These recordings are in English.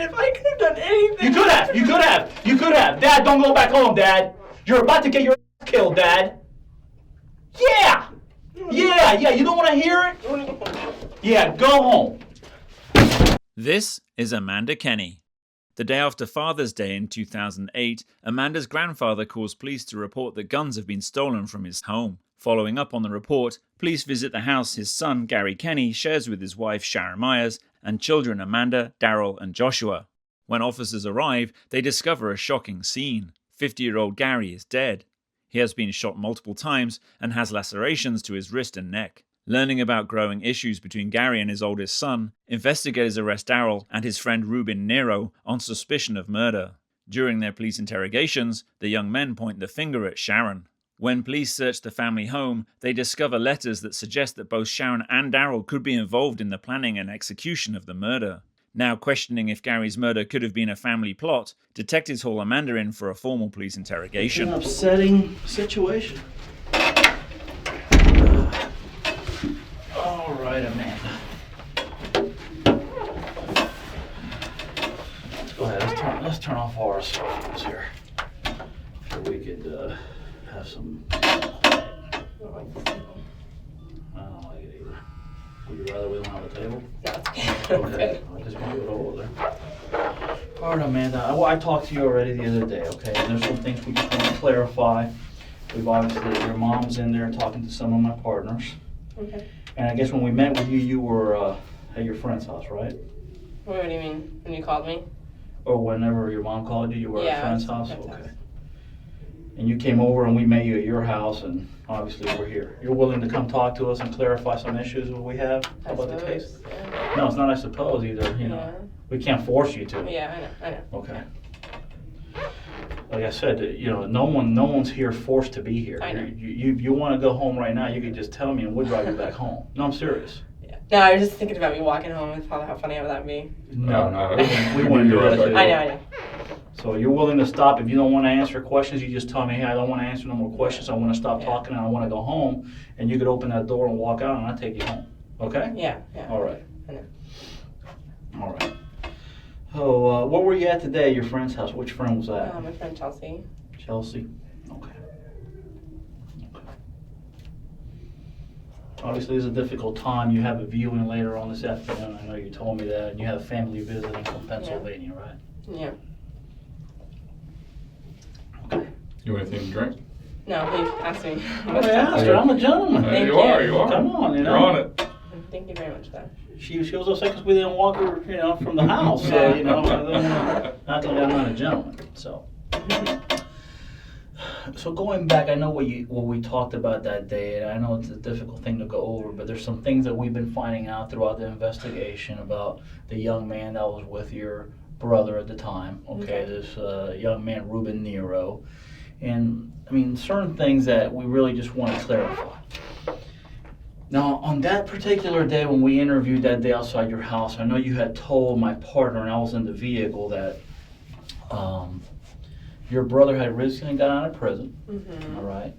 Dad, if I could have done anything. You could have. Dad, don't go back home, Dad. You're about to get your ass killed, Dad. Yeah, you don't want to hear it? Yeah, go home. This is Amanda Kenny. The day after Father's Day in 2008, Amanda's grandfather calls police to report that guns have been stolen from his home. Following up on the report, police visit the house his son, Gary Kenny, shares with his wife, Sharon Myers, and children Amanda, Darryl, and Joshua. When officers arrive, they discover a shocking scene. 50-year-old Gary is dead. He has been shot multiple times and has lacerations to his wrist and neck. Learning about growing issues between Gary and his oldest son, investigators arrest Darryl and his friend Ruben Nero on suspicion of murder. During their police interrogations, the young men point the finger at Sharon. When police search the family home, they discover letters that suggest that both Sharon and Darryl could be involved in the planning and execution of the murder. Now questioning if Gary's murder could have been a family plot, detectives haul Amanda in for a formal police interrogation. It's an upsetting situation. All right, Amanda. Let's go ahead. Let's turn off all our cell phones here. So we could have some. I don't like it either. Would you rather we don't have a table? No, it's okay. Okay. I just want to go over there. All right, Amanda. I talked to you already the other day, okay? And there's some things we just want to clarify. We've obviously, your mom's in there talking to some of my partners. Okay. And I guess when we met with you, you were at your friend's house, right? What do you mean? When you called me? Or whenever your mom called you were at a friend's house? Friend's Okay. house. And you came over and we met you at your house, and obviously we're here. You're willing to come talk to us and clarify some issues that we have about the case? Yeah. No, it's not I suppose either, you know. Yeah. We can't force you to. Yeah, I know. Okay. Like I said, you know, no one's here forced to be here. I know. You want to go home right now, you could just tell me and we'll drive you back home. No, I'm serious. Yeah. No, I was just thinking about me walking home and how funny would that be? No, we wouldn't do that. I know. So you're willing to stop if you don't want to answer questions. You just tell me, hey, I don't want to answer no more questions. I want to stop talking and I want to go home. And you could open that door and walk out, and I'll take you home. Okay? Yeah. All right. I know. All right. So where were you at today? Your friend's house. Which friend was that? My friend Chelsea. Chelsea. Okay. Obviously, it's a difficult time. You have a viewing later on this afternoon. I know you told me that. And you have a family visiting from Pennsylvania, right? Yeah. Okay. You want anything to drink? No, please ask me. I asked her. I'm a gentleman. Thank you you. are. Come on, you know. You're on it. Thank you very much, though. She was upset because we didn't walk her, you know, from the house. So, you know, not that I'm not a gentleman. So going back, I know what we talked about that day, and I know it's a difficult thing to go over, but there's some things that we've been finding out throughout the investigation about the young man that was with your brother at the time. Okay. This young man, Ruben Nero. And, I mean, certain things that we really just want to clarify. Now, on that particular day when we interviewed that day outside your house, I know you had told my partner, and I was in the vehicle, that your brother had recently got out of prison, all right?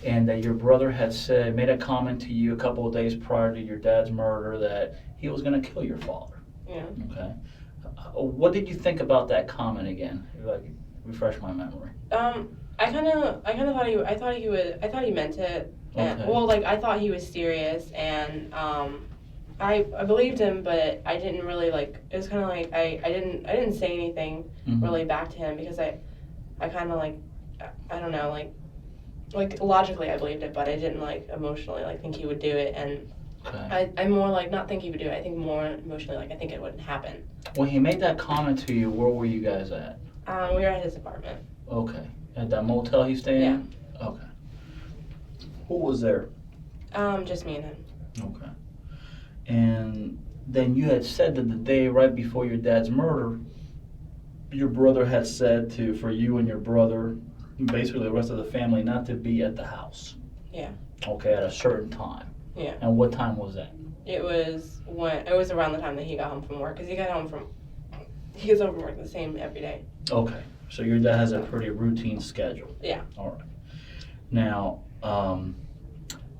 And that your brother had made a comment to you a couple of days prior to your dad's murder that he was going to kill your father. Yeah. Okay. What did you think about that comment again? Like, refresh my memory. I kind of thought he meant it. And, Okay. well, like, I thought he was serious, and I believed him, but I didn't really, like, it was kind of like I didn't say anything really back to him because I kind of, like, I don't know, like logically I believed it, but I didn't, like, emotionally, like, think he would do it. And Okay. I more, like, not think he would do it, I think more emotionally, like, I think it wouldn't happen. When he made that comment to you, where were you guys at? We were at his apartment. Okay. At that motel he stayed in? Okay. Who was there? Just me and him. Okay. And then you had said that the day right before your dad's murder, your brother had said for you and your brother, basically the rest of the family, not to be at the house. Yeah. Okay, at a certain time. Yeah. And what time was that? It was around the time that he got home from work, because he gets home from work the same every day. Okay. So your dad has a pretty routine schedule. Yeah. All right. Now,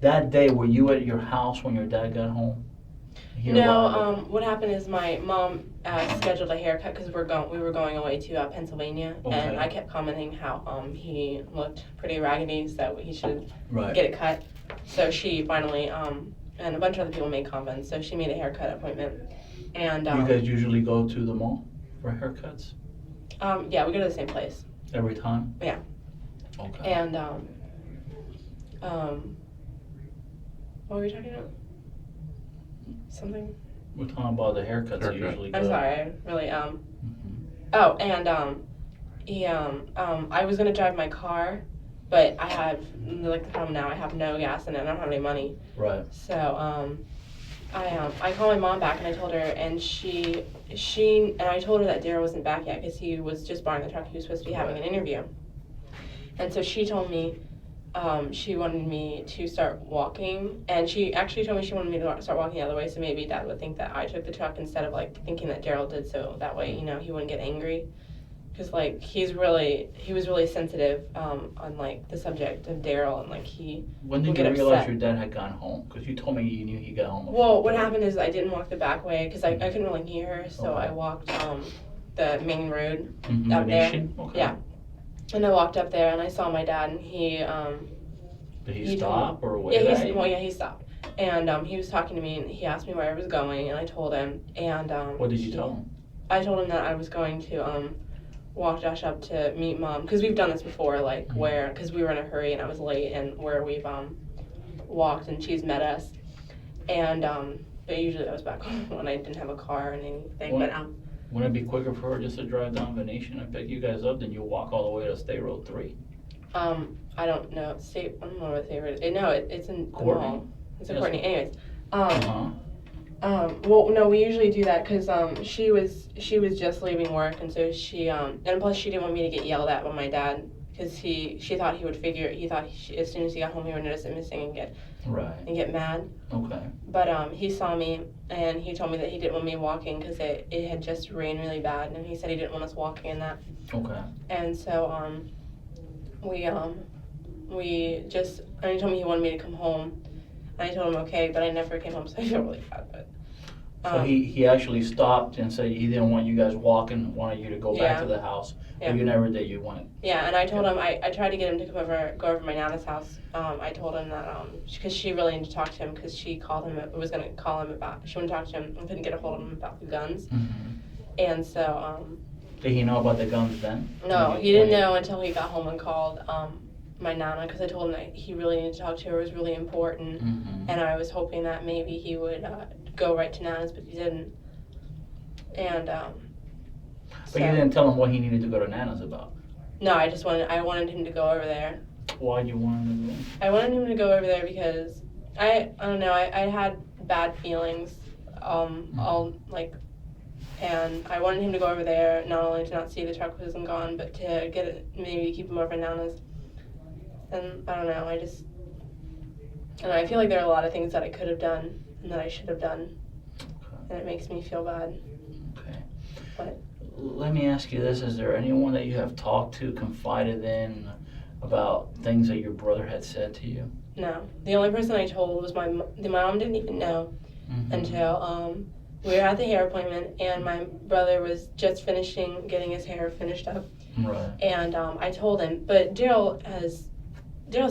that day, were you at your house when your dad got home? No, what happened is my mom scheduled a haircut because we were going away to Pennsylvania, and Okay. I kept commenting how he looked pretty raggedy, so he should Right. get it cut. So she finally, and a bunch of other people made comments, so she made a haircut appointment. And You guys usually go to the mall for haircuts yeah, we go to the same place. every time? Yeah. Okay. And what were we talking about? Something. We're talking about the haircuts you Haircut. usually go. I'm sorry, I really Mhm. Oh, and I was gonna drive my car, but I have like the problem now. I have no gas in it. I don't have any money. Right. So I called my mom back and I told her, and she and I told her that Darryl wasn't back yet because he was just borrowing the truck. He was supposed to be having an interview, and so she told me. She wanted me to start walking, and she actually told me she wanted me to start walking the other way, so maybe Dad would think that I took the truck instead of like thinking that Darryl did, so that way, you know, he wouldn't get angry. Because like he was really sensitive on like the subject of Darryl, and like he When did would you get realize upset. your dad had gone home? Because you told me you knew he got home. Well, what happened is I didn't walk the back way because I couldn't really hear her, so Okay. I walked the main road Mm-hmm. up there. Okay. Yeah. And I walked up there and I saw my dad, and he Did he He stop or wait? yeah, he stopped. And he was talking to me, and he asked me where I was going, and I told him. And What did you tell him? I told him that I was going to walk Josh up to meet Mom, because we've done this before, like because we were in a hurry and I was late, and where we've walked and she's met us. And but usually I was back home when I didn't have a car and anything. Well, But Wouldn't it be quicker for her just to drive down Venetian and pick you guys up than you walk all the way to State Road 3? I don't know. I don't know what the favorite is. No, it's in the Courtney. mall. It's in Yes. Courtney. Anyways. Uh-huh. Well, no, we usually do that because she was just leaving work, and so she and plus she didn't want me to get yelled at by my dad because she thought he would as soon as he got home he would notice it missing Right. and get mad. Okay. But he saw me and he told me that he didn't want me walking because it had just rained really bad, and he said he didn't want us walking in that. Okay. And so we just, and he told me he wanted me to come home. And I told him okay, but I never came home, so I feel really bad. But So he actually stopped and said he didn't want you guys walking, wanted you to go back Yeah. to the house. Yeah. But you never did. You wanted. yeah, and I told him I tried to get him to go over my Nana's house. I told him that because she really needed to talk to him because she called him, was gonna call him about, she wanted to talk to him and couldn't get a hold of him about the guns. Mm-hmm. And so Did he know about the guns then? no, he didn't know until he got home and called my Nana, because I told him that he really needed to talk to her. It was really important. Mm-hmm. And I was hoping that maybe he would go right to Nana's, but he didn't. And But you didn't tell him what he needed to go to Nana's about. no, I wanted him to go over there. Why did you want him to go? I wanted him to go over there because I don't know, I had bad feelings all like, and I wanted him to go over there not only to not see the truck wasn't gone, but to get it, maybe keep him over at Nana's. And I don't know, I feel like there are a lot of things that I could have done and that I should have done, and it makes me feel bad. Okay. But Let me ask you this: is there anyone that you have talked to, confided in, about things that your brother had said to you? no, the only person I told was my mom didn't even know Mm-hmm. until we were at the hair appointment, and my brother was just finishing getting his hair finished up. Right. And I told him, but Darryl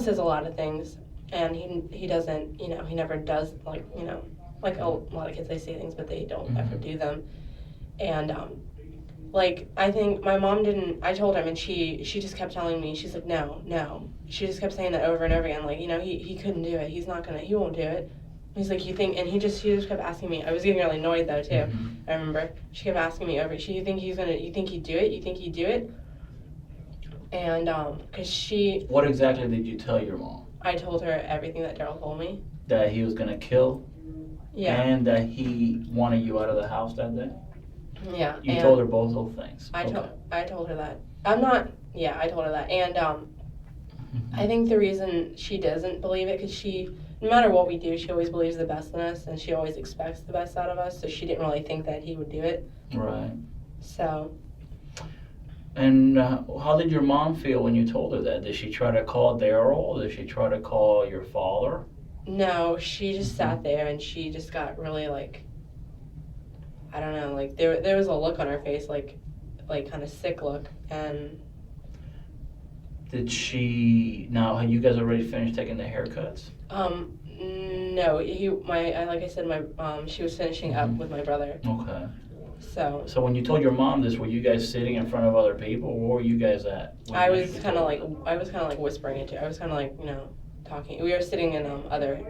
says a lot of things, and he doesn't, you know, he never does, like, you know, like a lot of kids, they say things, but they don't ever do them. And like, I think my mom didn't, I told him, and she just kept telling me, she's like, no. She just kept saying that over and over again, like, you know, he couldn't do it, he won't do it. He's like, you think, and she just kept asking me. I was getting really annoyed though too. Mm-hmm. I remember she kept asking me over. You think he'd do it? You think he'd do it? And cause What exactly did you tell your mom? I told her everything that Darryl told me. That he was gonna kill, Yeah, and that he wanted you out of the house that day. yeah. You and told her both those things. I Okay. told her that. I told her that, and I think the reason she doesn't believe it, because no matter what we do, she always believes the best in us, and she always expects the best out of us, so she didn't really think that he would do it. Right. So, And how did your mom feel when you told her that? Did she try to call Darryl? Did she try to call your father? no, she just sat there, and she just got really, like, I don't know, like there was a look on her face, like kind of sick look, and. Did she? Now, had you guys already finished taking the haircuts? No. Like I said, she was finishing up with my brother. Okay. So when you told your mom this, were you guys sitting in front of other people? Where were you guys at? I was kind of like whispering it to. I was kind of like talking. We were sitting in other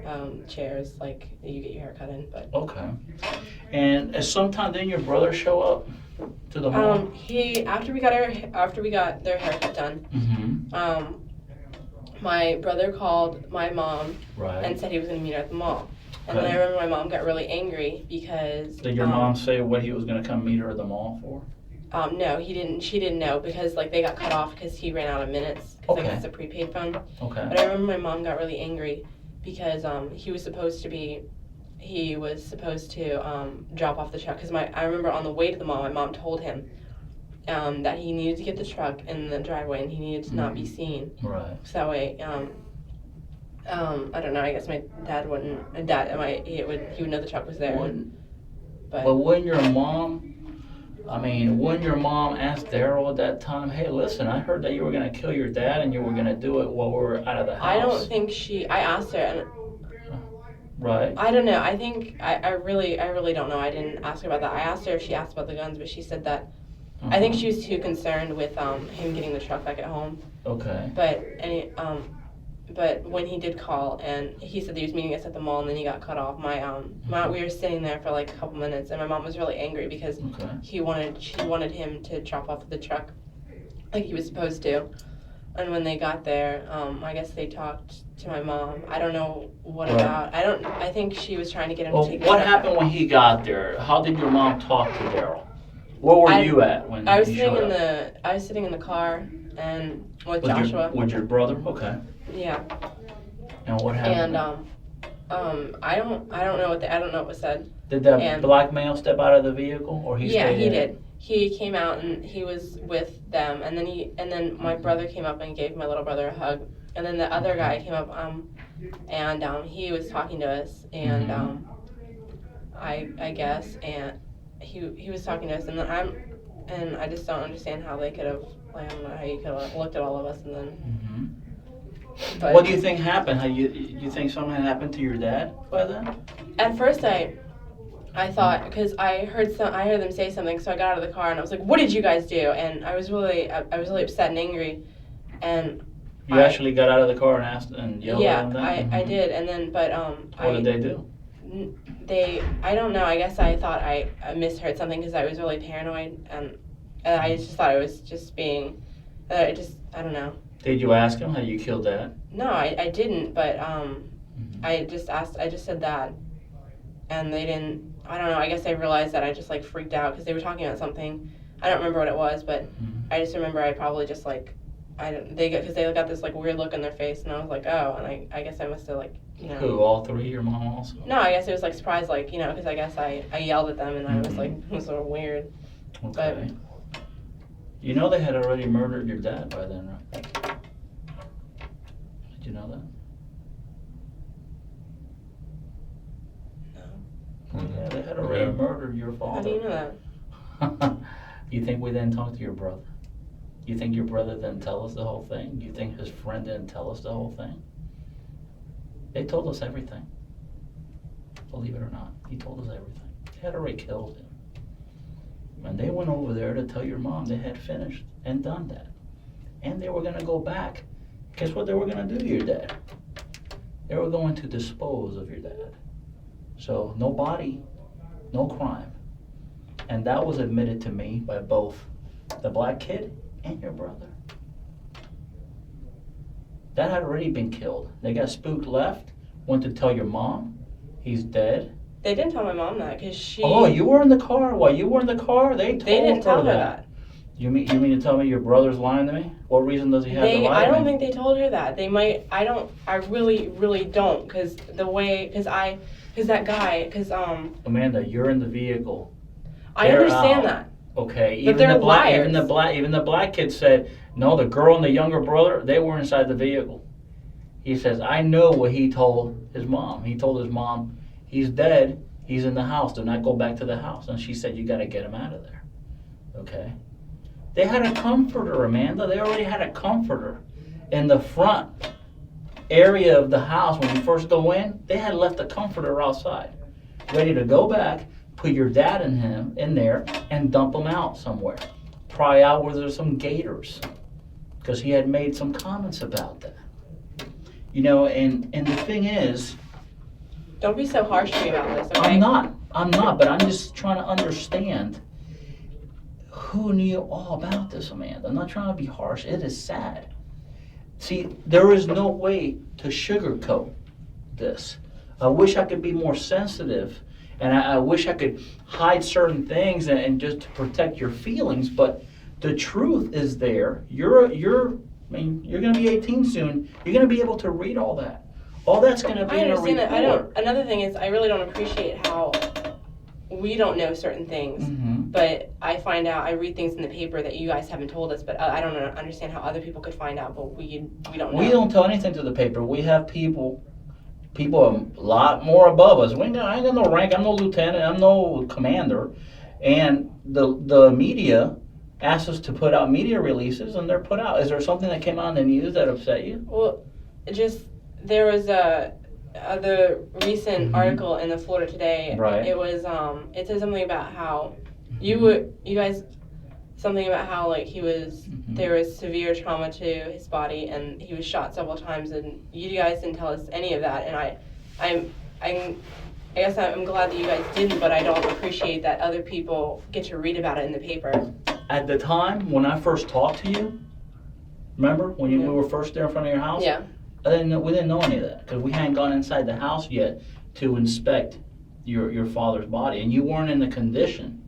chairs, like you get your hair cut in, but. Okay. And sometime didn't your brother show up to the mall? After we got their haircut done. Mm-hmm. My brother called my mom Right. and said he was going to meet her at the mall. And Okay. then I remember my mom got really angry because. Did your mom say what he was going to come meet her at the mall for? No, he didn't. She didn't know because like they got cut off because he ran out of minutes. Because Okay. it's a prepaid phone. Okay. But I remember my mom got really angry because he was supposed to drop off the truck. Because I remember on the way to the mall, my mom told him that he needed to get the truck in the driveway and he needed to not be seen. Right. So that way, I don't know. I guess my dad wouldn't. He would know the truck was there. But when your mom. When your mom asked Darryl at that time, hey, listen, I heard that you were going to kill your dad and you were going to do it while we were out of the house. I don't think I asked her, and right. I don't know. I think, I really don't know. I didn't ask her about that. I asked her if she asked about the guns, but she said that, I think she was too concerned with him getting the truck back at home. Okay. But when he did call, and he said that he was meeting us at the mall, and then he got cut off. We were sitting there for like a couple minutes, and my mom was really angry because she wanted him to drop off the truck, like he was supposed to. And when they got there, I guess they talked to my mom. I don't know what about. I think she was trying to get him to take the what truck happened back. when he got there? How did your mom talk to Darryl? Where were you at when I was he sitting showed in up? I was sitting in the car and with Joshua. With your brother? Okay. Yeah. And what happened? And I don't know what was said. Did that black male step out of the vehicle, or he stayed Yeah, he in? did. He came out and he was with them, and then my brother came up and gave my little brother a hug, and then the other guy came up and he was talking to us, and I guess, and he was talking to us, and then I just don't understand how they could have, like, I don't know how you could have looked at all of us and then. But what do you think happened? You think something happened to your dad by then? At first I thought, because I heard them say something, so I got out of the car and I was like, "What did you guys do?" And I was really upset and angry, and you actually got out of the car and asked and yelled at them? Yeah, I did, and then what did they do? I don't know. I guess I thought I misheard something because I was really paranoid, and I just thought I was just being, I don't know. Did you ask him how you killed Dad? No, I didn't, but I just said that, and they didn't. I don't know. I guess I realized that I just like freaked out because they were talking about something. I don't remember what it was, but I just remember I probably just like they got this like weird look on their face, and I was like, oh, and I guess I must have like. Who, all three, your mom also? No, I guess it was like surprise, like, because I guess I yelled at them and I was like, it was sort of weird. Okay. But, they had already murdered your dad by then, right? Did you know that? No. Yeah, they had already murdered your father. How do you know that? You think we didn't talk to your brother? You think your brother didn't tell us the whole thing? You think his friend didn't tell us the whole thing? They told us everything. Believe it or not, he told us everything. They had already killed him. When they went over there to tell your mom they had finished and done that, and they were going to go back, guess what they were going to do to your dad? They were going to dispose of your dad. So no body, no crime. And that was admitted to me by both the black kid and your brother. That had already been killed. They got spooked left, went to tell your mom he's dead. They didn't tell my mom that because she... Oh, you were in the car? While you were in the car, they didn't tell her that. You mean to tell me your brother's lying to me? What reason does he have to lie to me? I don't think they told her that. They might... I really don't because that guy... Amanda, you're in the vehicle. I understand that. Okay, but they're liars. Even the black kid said, no, the girl and the younger brother, they were inside the vehicle. He says, I know what he told his mom. He told his mom, he's dead, He's in the house. Do not go back to the house. And she said, you got to get him out of there. Okay? They had a comforter, Amanda. They already had a comforter in the front area of the house. When you first go in, they had left the comforter outside, ready to go back, put your dad and him in there, and dump him out somewhere. Pry out where there's some gators, because he had made some comments about that. You know, and the thing is, don't be so harsh to me about this, okay? I'm not, but I'm just trying to understand who knew all about this, Amanda. I'm not trying to be harsh. It is sad. See, there is no way to sugarcoat this. I wish I could be more sensitive, and I wish I could hide certain things and just to protect your feelings, but the truth is there. You're going to be 18 soon. You're going to be able to read all that. All that's going to be in a report. I understand that. Another thing is, I really don't appreciate how we don't know certain things, but I read things in the paper that you guys haven't told us, but I don't understand how other people could find out, but we don't know. We don't tell anything to the paper. We have people a lot more above us. I ain't got no rank. I'm no lieutenant. I'm no commander. And the media asks us to put out media releases, and they're put out. Is there something that came out in the news that upset you? Well, there was the recent article in the Florida Today. Right. It was it said something about how you guys something about how like he was there was severe trauma to his body and he was shot several times, and you guys didn't tell us any of that, and I guess I'm glad that you guys didn't, but I don't appreciate that other people get to read about it in the paper. At the time when I first talked to you, remember when we were first there in front of your house? Yeah. We didn't know any of that because we hadn't gone inside the house yet to inspect your father's body, and you weren't in the condition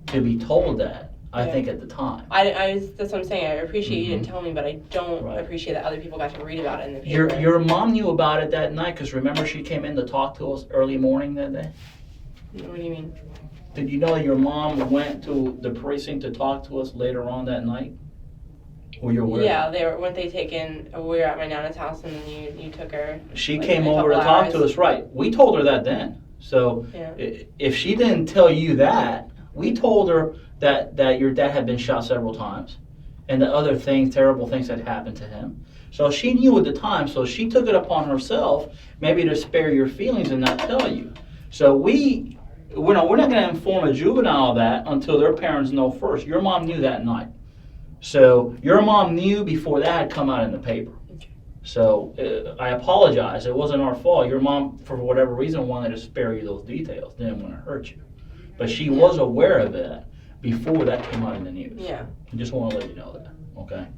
to be told that. I think at the time. That's what I'm saying. I appreciate you didn't tell me, but I don't appreciate that other people got to read about it in the paper. Your mom knew about it that night because remember she came in to talk to us early morning that day? What do you mean? Did you know that your mom went to the precinct to talk to us later on that night? Were you aware? Yeah, weren't they taken? We were at my nana's house, and then you took her. She came over to talk to us, right? We told her that then. So if she didn't tell you that, we told her that your dad had been shot several times, and the other things, terrible things had happened to him. So she knew at the time. So she took it upon herself, maybe to spare your feelings and not tell you. So we're not going to inform a juvenile of that until their parents know first. Your mom knew that night. So your mom knew before that had come out in the paper. Okay. So I apologize. It wasn't our fault. Your mom, for whatever reason, wanted to spare you those details. Didn't want to hurt you. But she was aware of it before that came out in the news. Yeah. I just want to let you know that, okay?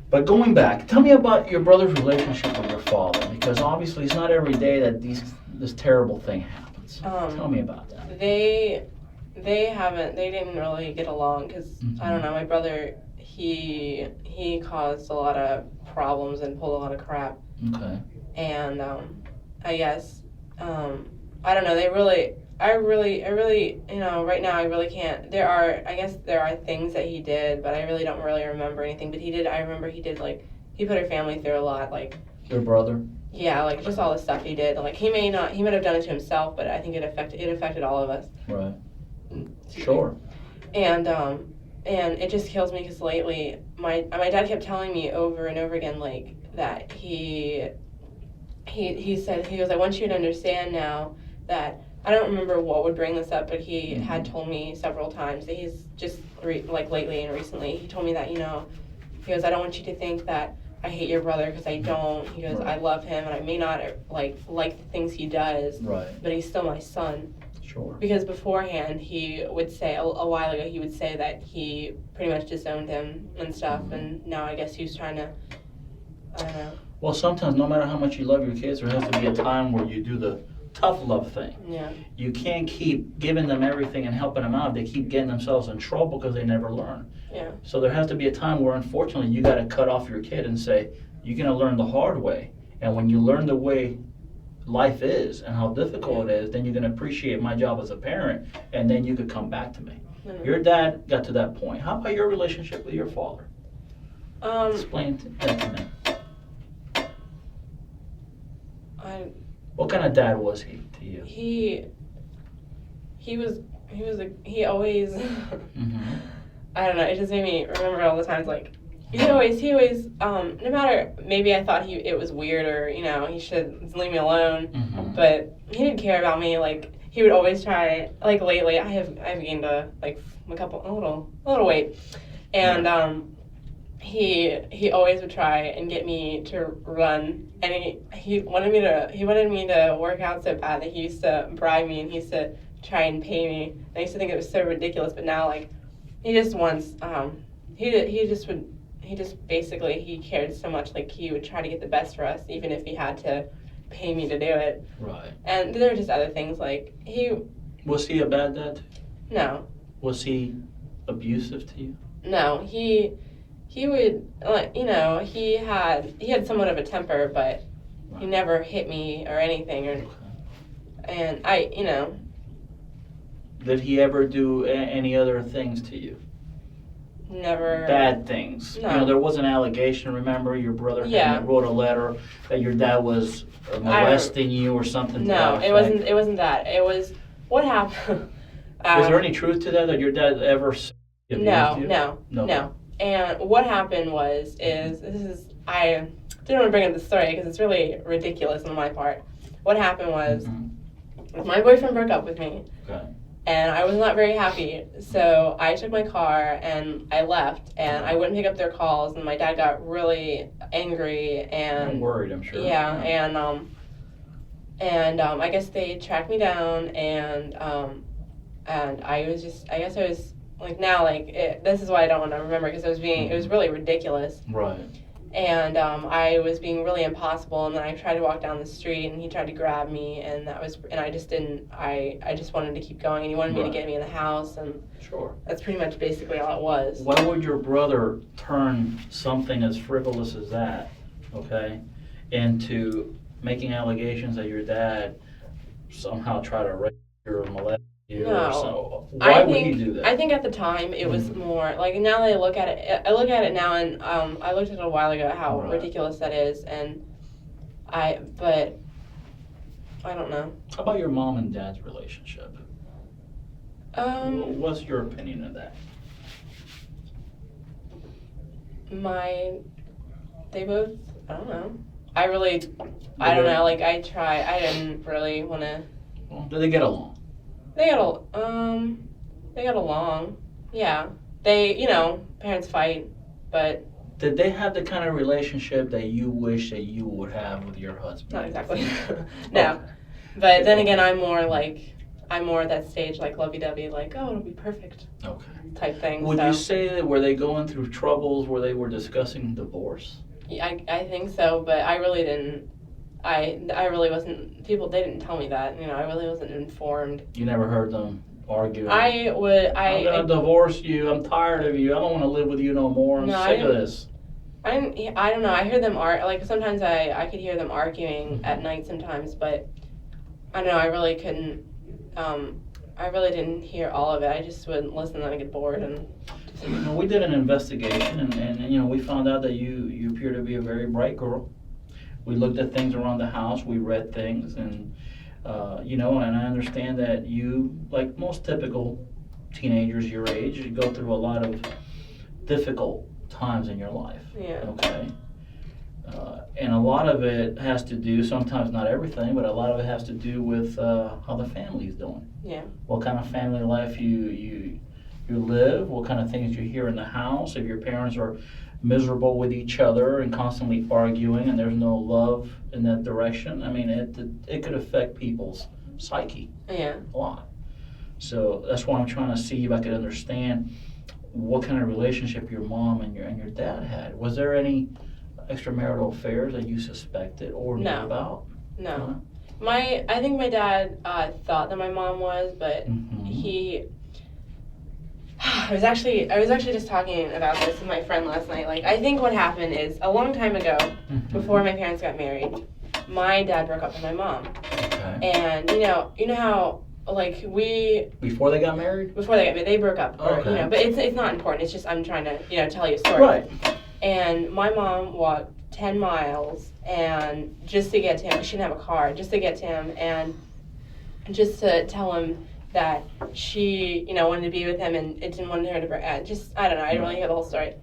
But going back, tell me about your brother's relationship with your father, because obviously it's not every day that this terrible thing happens. Tell me about that. They didn't really get along because I don't know, my brother he caused a lot of problems and pulled a lot of crap. Okay. And I guess I don't know, I really right now I really can't. There are things that he did, but I really don't really remember anything. But I remember he did, like, he put our family through a lot, like. Your brother? Yeah, like just all the stuff he did. Like he might have done it to himself, but I think it affected all of us. Right. Sure. And it just kills me because lately my dad kept telling me over and over again, like, that he said, he goes, I want you to understand now that, I don't remember what would bring this up, but he had told me several times that he's just like lately and recently, he told me that, he goes, I don't want you to think that I hate your brother, because I don't. He goes, I love him, and I may not like the things he does, but he's still my son. Sure. Because beforehand, he would say, a while ago, he would say that he pretty much disowned him and stuff, and now I guess he's trying to, I don't know. Well, sometimes, no matter how much you love your kids, there has to be a time where you do the tough love thing. Yeah. You can't keep giving them everything and helping them out. They keep getting themselves in trouble because they never learn. Yeah. So there has to be a time where, unfortunately, you got to cut off your kid and say, you're going to learn the hard way. And when you learn the way life is and how difficult it is, then you're going to appreciate my job as a parent, and then you could come back to me. Mm-hmm. Your dad got to that point. How about your relationship with your father? Explain that to me. What kind of dad was he to you? he always, I don't know, it just made me remember all the times, like, he always, no matter, maybe I thought it was weird or, you know, he should leave me alone, but he didn't care about me, like, he would always try, like, lately, I've gained a little weight, and, he always would try and get me to run, and he wanted me to work out so bad that he used to bribe me, and he used to try and pay me. I used to think it was so ridiculous, but now, like, he just wants, he cared so much, like, he would try to get the best for us, even if he had to pay me to do it. Right. And there were just other things, like, Was he a bad dad? No. Was he abusive to you? No, he would, you know, he had somewhat of a temper, but he never hit me or anything, and you know. Did he ever do any other things to you? Never. Bad things. No. You know, there was an allegation, remember, your brother wrote a letter that your dad was molesting you or something. No, it wasn't that. It was, what happened? Was there any truth to that your dad ever abused you? No. And what happened I didn't want to bring up the story because it's really ridiculous on my part. What happened was, my boyfriend broke up with me. Okay. And I was not very happy, so I took my car and I left, and I wouldn't pick up their calls, and my dad got really angry and I'm worried, I'm sure. Yeah, and I guess they tracked me down, and I guess I was like, now, like, this is why I don't want to remember, because it was really ridiculous. Right. And I was being really impossible, and then I tried to walk down the street, and he tried to grab me, and I just didn't, I just wanted to keep going, and he wanted me to get me in the house, and that's pretty much basically all it was. Why would your brother turn something as frivolous as that, okay, into making allegations that your dad somehow tried to rape you or molest you or so? Why would he do that? I think at the time it was more, like, now that I look at it now, and I looked at it a while ago how ridiculous that is, but I don't know. How about your mom and dad's relationship? What's your opinion of that? They both, I don't know. I don't know, like, I didn't really want to. Well, do they get along? They got along, yeah. They, you know, parents fight, but. Did they have the kind of relationship that you wish that you would have with your husband? Not exactly. No. Okay. But then again, I'm more at that stage, like, lovey-dovey, like, oh, it'll be perfect. Okay. Type thing. Would you say that were they going through troubles where they were discussing divorce? Yeah, I think so, but I really didn't. I really wasn't, they didn't tell me that, you know, I really wasn't informed. You never heard them arguing? I'm gonna divorce you, I'm tired of you, I don't want to live with you no more, I'm sick of this. I don't know, I heard them like, sometimes I could hear them arguing at night sometimes, but I don't know, I really couldn't, I really didn't hear all of it, I just would listen and I get bored and. You know, we did an investigation and you know, we found out that you appear to be a very bright girl. We looked at things around the house, we read things, and you know, and I understand that you, like most typical teenagers your age, you go through a lot of difficult times in your life. Yeah. Okay. And a lot of it has to do, sometimes not everything, but a lot of it has to do with how the family's doing. Yeah. What kind of family life you live, what kind of things you hear in the house, if your parents are miserable with each other and constantly arguing and there's no love in that direction. I mean, it could affect people's psyche a lot. So that's why I'm trying to see if I could understand what kind of relationship your mom and your dad had. Was there any extramarital affairs that you suspected or knew about? No. I think my dad thought that my mom was, but he. I was actually just talking about this with my friend last night. Like, I think what happened is a long time ago, before my parents got married, my dad broke up with my mom. Okay. And you know how, like, before they got married? Before they got married, they broke up. Okay. Or, you know, but it's not important. It's just I'm trying to, you know, tell you a story. Right. And my mom walked 10 miles and just to get to him. She didn't have a car. Just to get to him and just to tell him that she, wanted to be with him and it didn't want her to I don't know, I didn't really hear the whole story.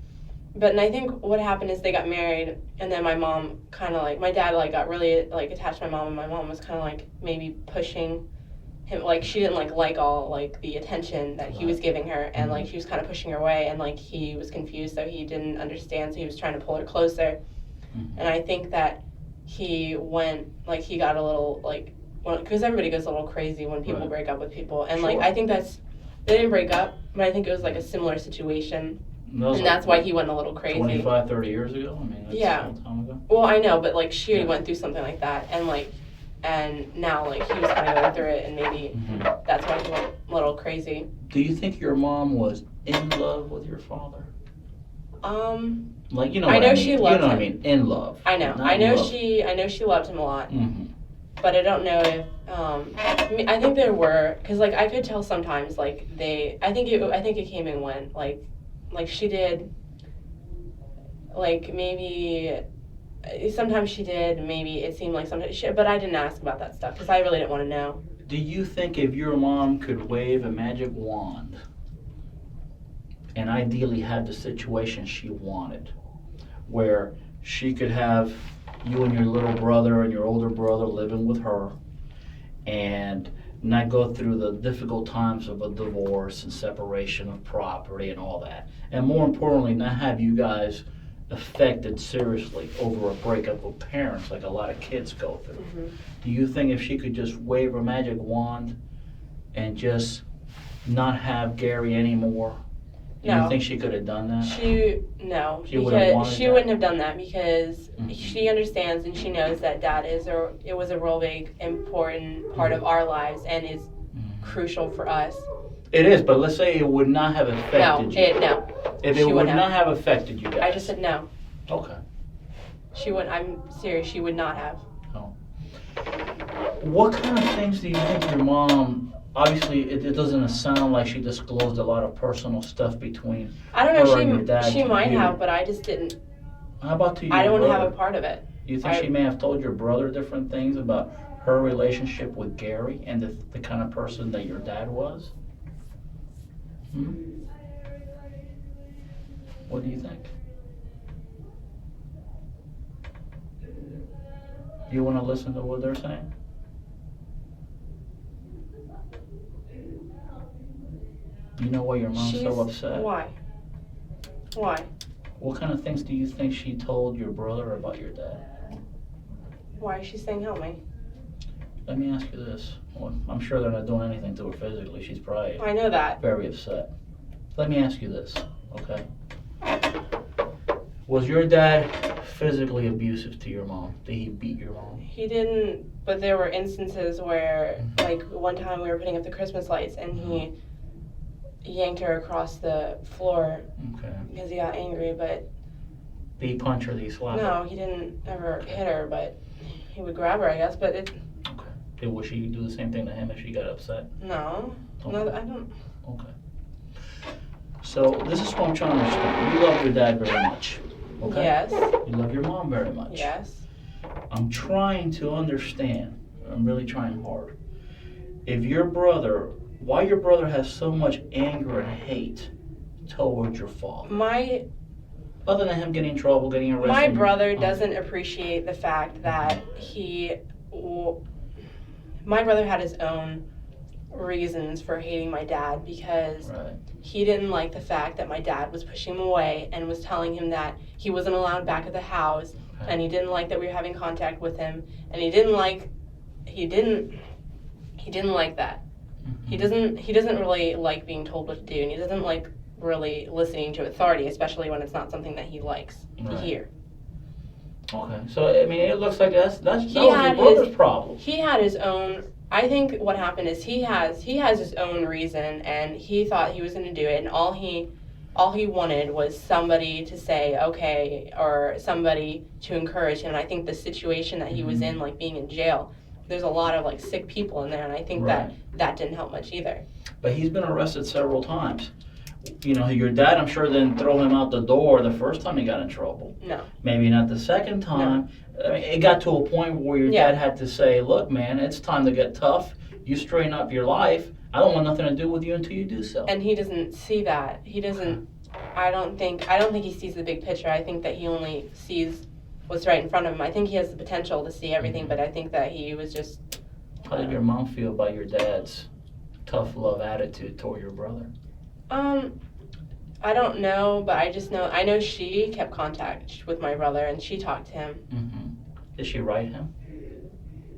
And I think what happened is they got married, and then my mom kind of my dad got really attached to my mom, and my mom was kind of maybe pushing him, she didn't like all the attention that he was giving her, and she was kind of pushing her away, and he was confused, so he didn't understand, so he was trying to pull her closer. And I think that he went he got a little because everybody goes a little crazy when people break up with people, and I think they didn't break up, but I think it was a similar situation. And that's why he went a little crazy. 25, 30 years ago? I mean, that's a long time ago. Well, I know, but she went through something like that, and and now he was kind of going through it, and maybe that's why he went a little crazy. Do you think your mom was in love with your father? I know she loved him. You know what I mean? In love. I know. I know she loved him a lot. But I don't know if I think there were, because I could tell sometimes I think it came and went she did maybe sometimes she did, maybe it seemed sometimes but I didn't ask about that stuff because I really didn't want to know. Do you think if your mom could wave a magic wand and ideally have the situation she wanted, where she could have you and your little brother and your older brother living with her and not go through the difficult times of a divorce and separation of property and all that, and more importantly, not have you guys affected seriously over a breakup of parents like a lot of kids go through? Do you think if she could just wave a magic wand and just not have Gary anymore, do you think she could have done that? She wouldn't have done that because she understands and she knows that Dad it was a real big important part of our lives and is crucial for us. It is, but let's say it would not have affected you. No. If it would not have affected you guys. I just said no. Okay. She wouldn't. I'm serious. She would not have. Oh. What kind of things do you think your mom? Obviously, it doesn't sound like she disclosed a lot of personal stuff between I don't know. her and your dad. She might have, but I just didn't. How about to you? I don't have a part of it. You think she may have told your brother different things about her relationship with Gary and the kind of person that your dad was? What do you think? Do you want to listen to what they're saying? You know why your mom's so upset? Why? What kind of things do you think she told your brother about your dad? Why is she saying help me? Let me ask you this. Well, I'm sure they're not doing anything to her physically. She's probably I know that. very upset. Let me ask you this, okay? Was your dad physically abusive to your mom? Did he beat your mom? He didn't, but there were instances where, one time we were putting up the Christmas lights and he yanked her across the floor because he got angry, but... Did he punch her? Did he slap her? No, he didn't ever hit her, but he would grab her, I guess, but it... Okay. Would she do the same thing to him if she got upset? No. Okay. No, I don't... Okay. So, this is what I'm trying to understand. You love your dad very much, okay? Yes. You love your mom very much. Yes. I'm trying to understand. I'm really trying hard. If your brother... Why your brother has so much anger and hate towards your father? Other than him getting in trouble, getting arrested. My brother doesn't appreciate the fact that my brother had his own reasons for hating my dad because he didn't like the fact that my dad was pushing him away and was telling him that he wasn't allowed back at the house, and he didn't like that we were having contact with him, and he didn't like that. He doesn't really like being told what to do, and he doesn't like really listening to authority, especially when it's not something that he likes to hear. Okay, so I mean, it looks like that was your brother's problem. He had his own. I think what happened is he has his own reason, and he thought he was going to do it, and all he wanted was somebody to say okay, or somebody to encourage him. And I think the situation that he was in, like being in jail, there's a lot of like sick people in there, and I think that didn't help much either. But he's been arrested several times. You know, your dad, I'm sure, didn't throw him out the door the first time he got in trouble. No. Maybe not the second time. No. I mean, it got to a point where your dad had to say, look, man, it's time to get tough. You straighten up your life. I don't want nothing to do with you until you do so. And he doesn't see that. He doesn't. I don't think he sees the big picture. I think that he only sees what's right in front of him. I think he has the potential to see everything, but I think that he was just. How did your mom feel about your dad's tough love attitude toward your brother? I don't know, but I know she kept contact with my brother and she talked to him. Mm-hmm. Did she write him?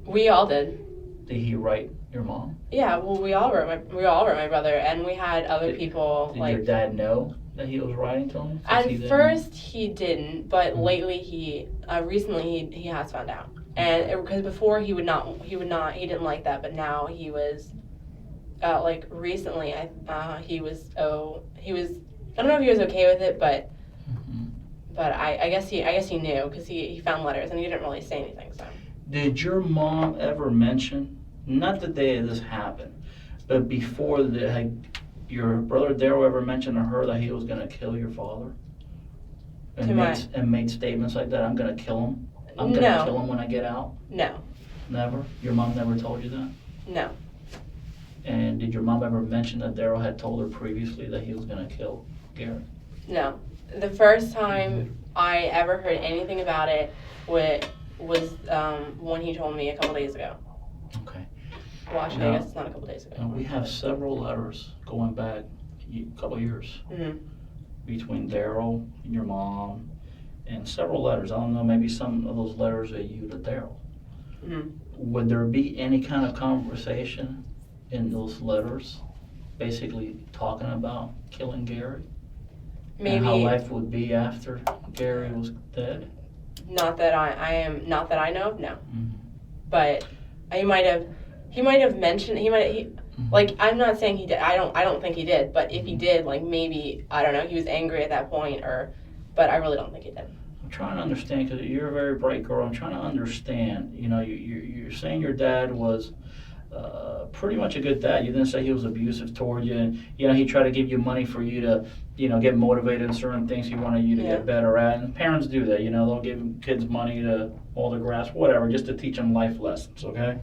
We all did. Did he write your mom? Yeah, well, we all wrote my brother, and we had other people. Did your dad know that he was writing to him? At first, he didn't, but lately recently he has found out. And because before he didn't like that, but now he was, recently, he was. I don't know if he was okay with it, but I guess he knew because he found letters and he didn't really say anything. So. Did your mom ever mention, not the day this happened, but before your brother Darryl ever mentioned to her that he was going to kill your father? And made statements like that, I'm going to kill him? I'm going to kill him when I get out? No. Never? Your mom never told you that? No. And did your mom ever mention that Darryl had told her previously that he was going to kill Gary? No. The first time I ever heard anything about it was when he told me a couple days ago. Okay. Well, actually, I guess it's not a couple days ago. We have several letters going back a couple years between Darryl and your mom, and several letters. I don't know, maybe some of those letters are you to Darryl. Would there be any kind of conversation in those letters basically talking about killing Gary? Maybe. And how life would be after Gary was dead? Not that I know of, no. But he might have mentioned, I'm not saying he did, I don't think he did, but if he did, maybe, I don't know, he was angry at that point, but I really don't think he did. I'm trying to understand, because you're a very bright girl, I'm trying to understand, you're saying your dad was pretty much a good dad. You didn't say he was abusive toward you, and he tried to give you money for you to get motivated in certain things he wanted you to get better at. And parents do that, they'll give kids money to mow the grass, whatever, just to teach them life lessons, okay?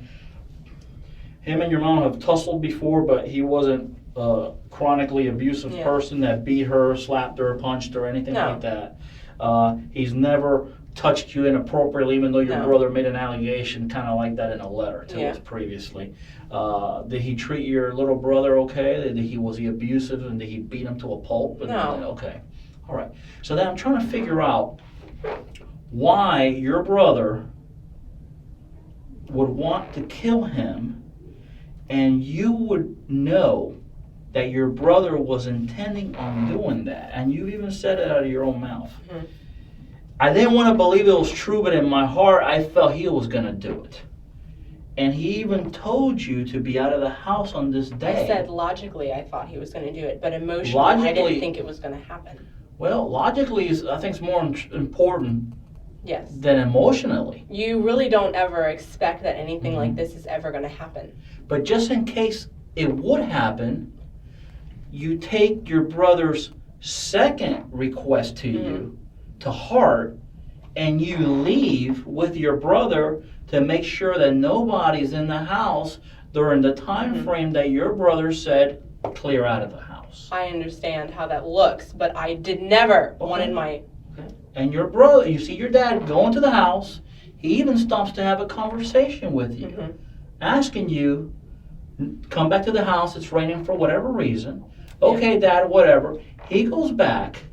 Him and your mom have tussled before, but he wasn't a chronically abusive person that beat her, slapped her, punched her, anything like that. He's never touched you inappropriately, even though your brother made an allegation kind of like that in a letter to us previously. Did he treat your little brother okay? Was he abusive, and did he beat him to a pulp? No. Okay. All right. So then I'm trying to figure out why your brother would want to kill him, and you would know that your brother was intending on doing that, and you even said it out of your own mouth. I didn't want to believe it was true, but in my heart, I felt he was going to do it. And he even told you to be out of the house on this day. I said logically I thought he was going to do it, but emotionally I didn't think it was going to happen. Well, logically I think is more important Yes. than emotionally. You really don't ever expect that anything like this is ever going to happen. But just in case it would happen, you take your brother's second request to you to heart, and you leave with your brother to make sure that nobody's in the house during the time frame that your brother said clear out of the house. I understand how that looks, but I did never wanted my... And your brother, you see your dad go into the house, he even stops to have a conversation with you, asking you, come back to the house, it's raining for whatever reason. Okay, Dad, whatever. He goes back,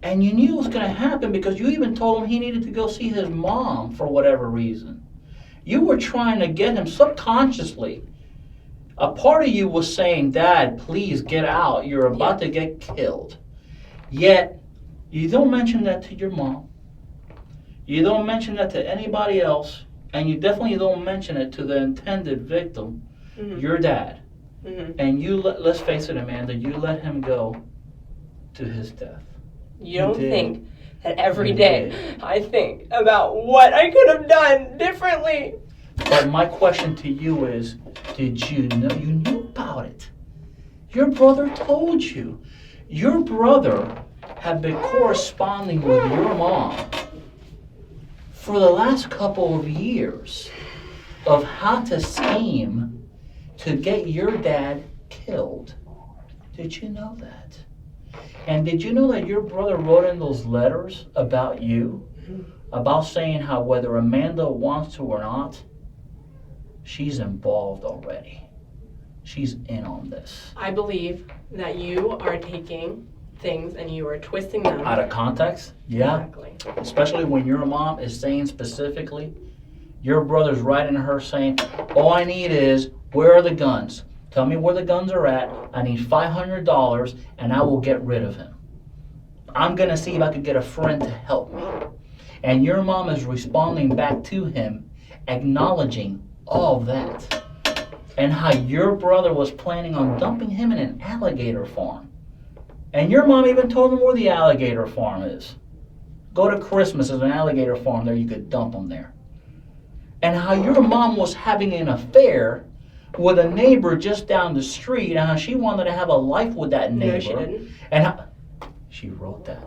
and you knew it was going to happen because you even told him he needed to go see his mom for whatever reason. You were trying to get him subconsciously. A part of you was saying, Dad, please get out. You're about to get killed. Yet, you don't mention that to your mom. You don't mention that to anybody else. And you definitely don't mention it to the intended victim, your dad. And you let's face it, Amanda, you let him go to his death. You don't think that every day I think about what I could have done differently. But my question to you is, did you know? You knew about it. Your brother told you. Your brother had been corresponding with your mom for the last couple of years of how to scheme to get your dad killed. Did you know that? And did you know that your brother wrote in those letters about you? About saying how whether Amanda wants to or not, she's involved already. She's in on this. I believe that you are taking things and you are twisting them. Out of context? Yeah. Exactly. Especially when your mom is saying specifically, your brother's writing to her saying, all I need is, where are the guns? Tell me where the guns are at. I need $500 and I will get rid of him. I'm going to see if I could get a friend to help me. And your mom is responding back to him, acknowledging all that. And how your brother was planning on dumping him in an alligator farm. And your mom even told him where the alligator farm is. Go to Christmas, there's an alligator farm there, you could dump him there. And how your mom was having an affair with a neighbor just down the street, and how she wanted to have a life with that neighbor. No, she didn't. And how, she wrote that.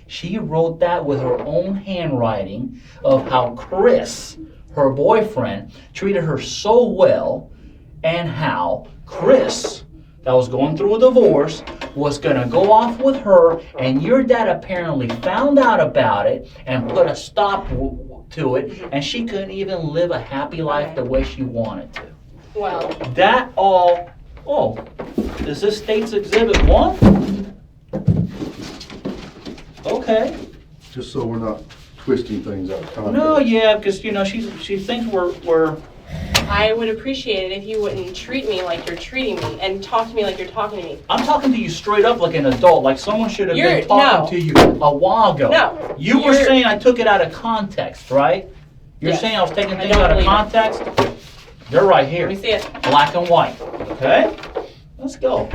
She wrote that with her own handwriting of how Chris, her boyfriend, treated her so well, and how Chris, that was going through a divorce, was going to go off with her, and your dad apparently found out about it and put a stop to it, and she couldn't even live a happy life the way she wanted to. Well, That all, oh, is this State's Exhibit 1? Okay. Just so we're not twisting things out of context. No, yeah, because, you know, she thinks we're I would appreciate it if you wouldn't treat me like you're treating me and talk to me like you're talking to me. I'm talking to you straight up like an adult, like someone should have You're- been talking to you a while ago. No, You were you're- saying I took it out of context, right? You're Yes. saying I was taking I things don't out of believe it. context? They're right Let here, me see it. black and white, okay? Let's go.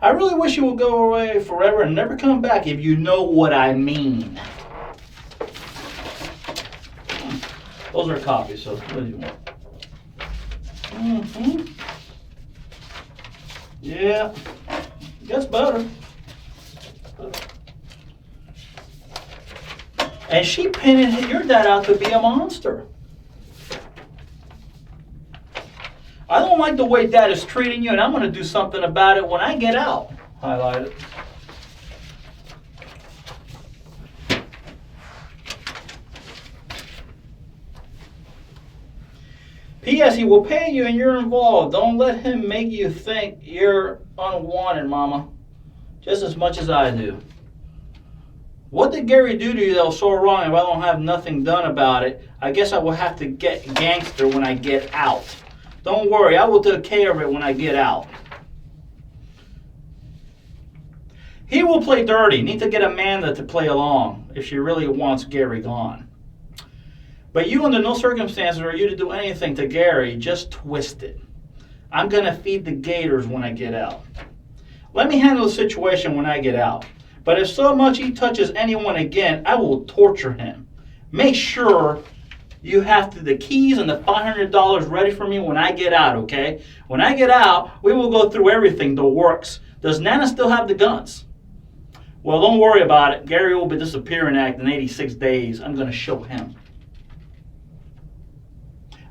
I really wish you would go away forever and never come back if you know what I mean. Those are copies, so what do you want? Mm-hmm. Yeah, gets better. And she painted your dad out to be a monster. I don't like the way dad is treating you, and I'm going to do something about it when I get out. Highlight it. P.S. He will pay you and you're involved. Don't let him make you think you're unwanted, Mama. Just as much as I do. What did Gary do to you that was so wrong? If I don't have nothing done about it, I guess I will have to get gangster when I get out. Don't worry, I will take care of it when I get out. He will play dirty. Need to get Amanda to play along if she really wants Gary gone. But you, under no circumstances are you to do anything to Gary, just twist it. I'm going to feed the gators when I get out. Let me handle the situation when I get out. But if so much he touches anyone again, I will torture him. Make sure you have the keys and the $500 ready for me when I get out, okay? When I get out, we will go through everything, the works. Does Nana still have the guns? Well, don't worry about it. Gary will be disappearing act in 86 days. I'm going to show him.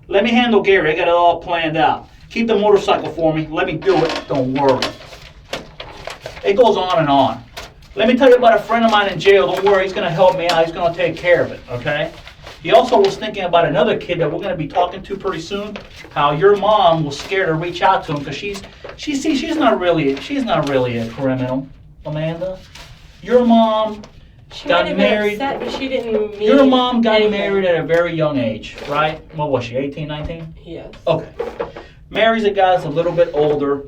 Let me handle Gary. I got it all planned out. Keep the motorcycle for me. Let me do it. Don't worry. It goes on and on. Let me tell you about a friend of mine in jail. Don't worry. He's going to help me out. He's going to take care of it, okay? He also was thinking about another kid that we're going to be talking to pretty soon. How your mom was scared to reach out to him because she's not really a criminal, Amanda. Your mom She got might have married. been upset, but she didn't mean Your mom got anything. married at a very young age, right? What was she, 18, 19? Yes. Okay. Marries a guy that's a little bit older.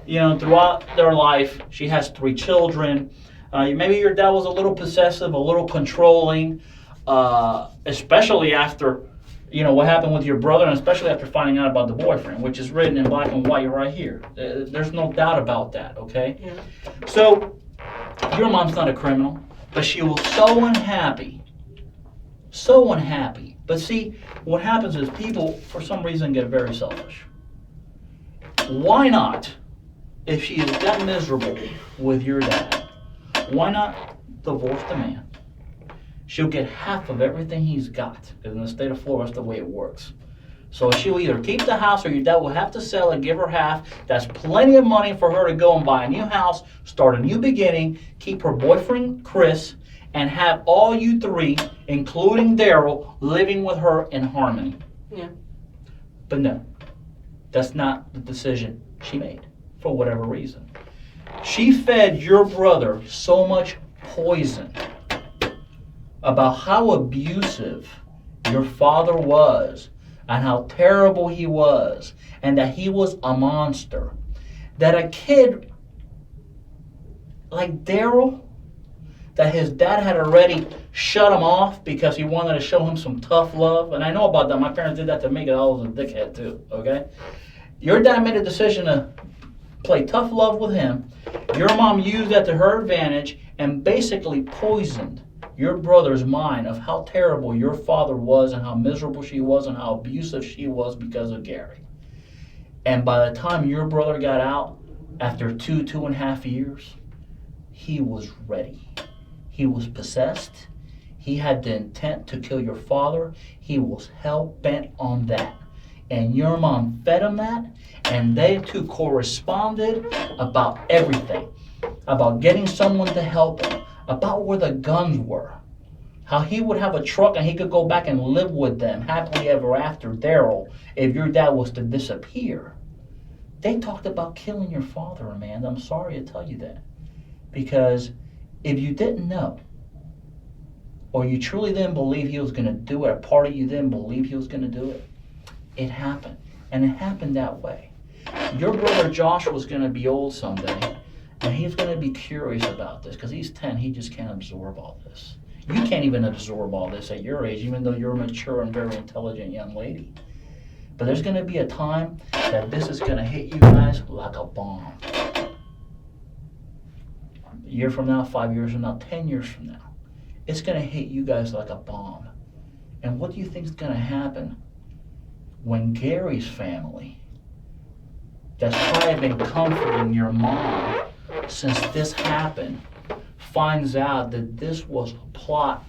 You know, throughout their life, she has 3 children. Maybe your dad was a little possessive, a little controlling, especially after, you know, what happened with your brother, and especially after finding out about the boyfriend, which is written in black and white right here. There's no doubt about that, okay? Yeah. So, your mom's not a criminal, but she was so unhappy. So unhappy. But see, what happens is people, for some reason, get very selfish. Why not, if she is that miserable with your dad, why not divorce the man? she'll get half of everything he's got. Because in the state of Florida, that's the way it works. So she'll either keep the house or your dad will have to sell it, give her half. That's plenty of money for her to go and buy a new house, start a new beginning, keep her boyfriend, Chris, and have all you three, including Darryl, living with her in harmony. Yeah. But no, that's not the decision she made, for whatever reason. She fed your brother so much poison about how abusive your father was and how terrible he was and that he was a monster, that a kid like Darryl, that his dad had already shut him off because he wanted to show him some tough love. And I know about that. My parents did that to me because I was a dickhead too, okay? Your dad made a decision to play tough love with him. Your mom used that to her advantage and basically poisoned your brother's mind of how terrible your father was and how miserable she was and how abusive she was because of Gary. And by the time your brother got out, after 2.5 years, he was ready. He was possessed. He had the intent to kill your father. He was hell-bent on that. And your mom fed him that, and they two corresponded about everything. About getting someone to help him, about where the guns were, how he would have a truck and he could go back and live with them happily ever after, Darryl, if your dad was to disappear. They talked about killing your father, Amanda. I'm sorry to tell you that. Because if you didn't know, or you truly didn't believe he was going to do it, a part of you didn't believe he was going to do it, it happened. And it happened that way. Your brother Joshua was going to be old someday, and he's going to be curious about this because he's 10. He just can't absorb all this. You can't even absorb all this at your age, even though you're a mature and very intelligent young lady. But there's going to be a time that this is going to hit you guys like a bomb. A year from now, 5 years from now, 10 years from now. It's going to hit you guys like a bomb. And what do you think is going to happen when Gary's family, that's probably been comforting your mom since this happened, finds out that this was a plot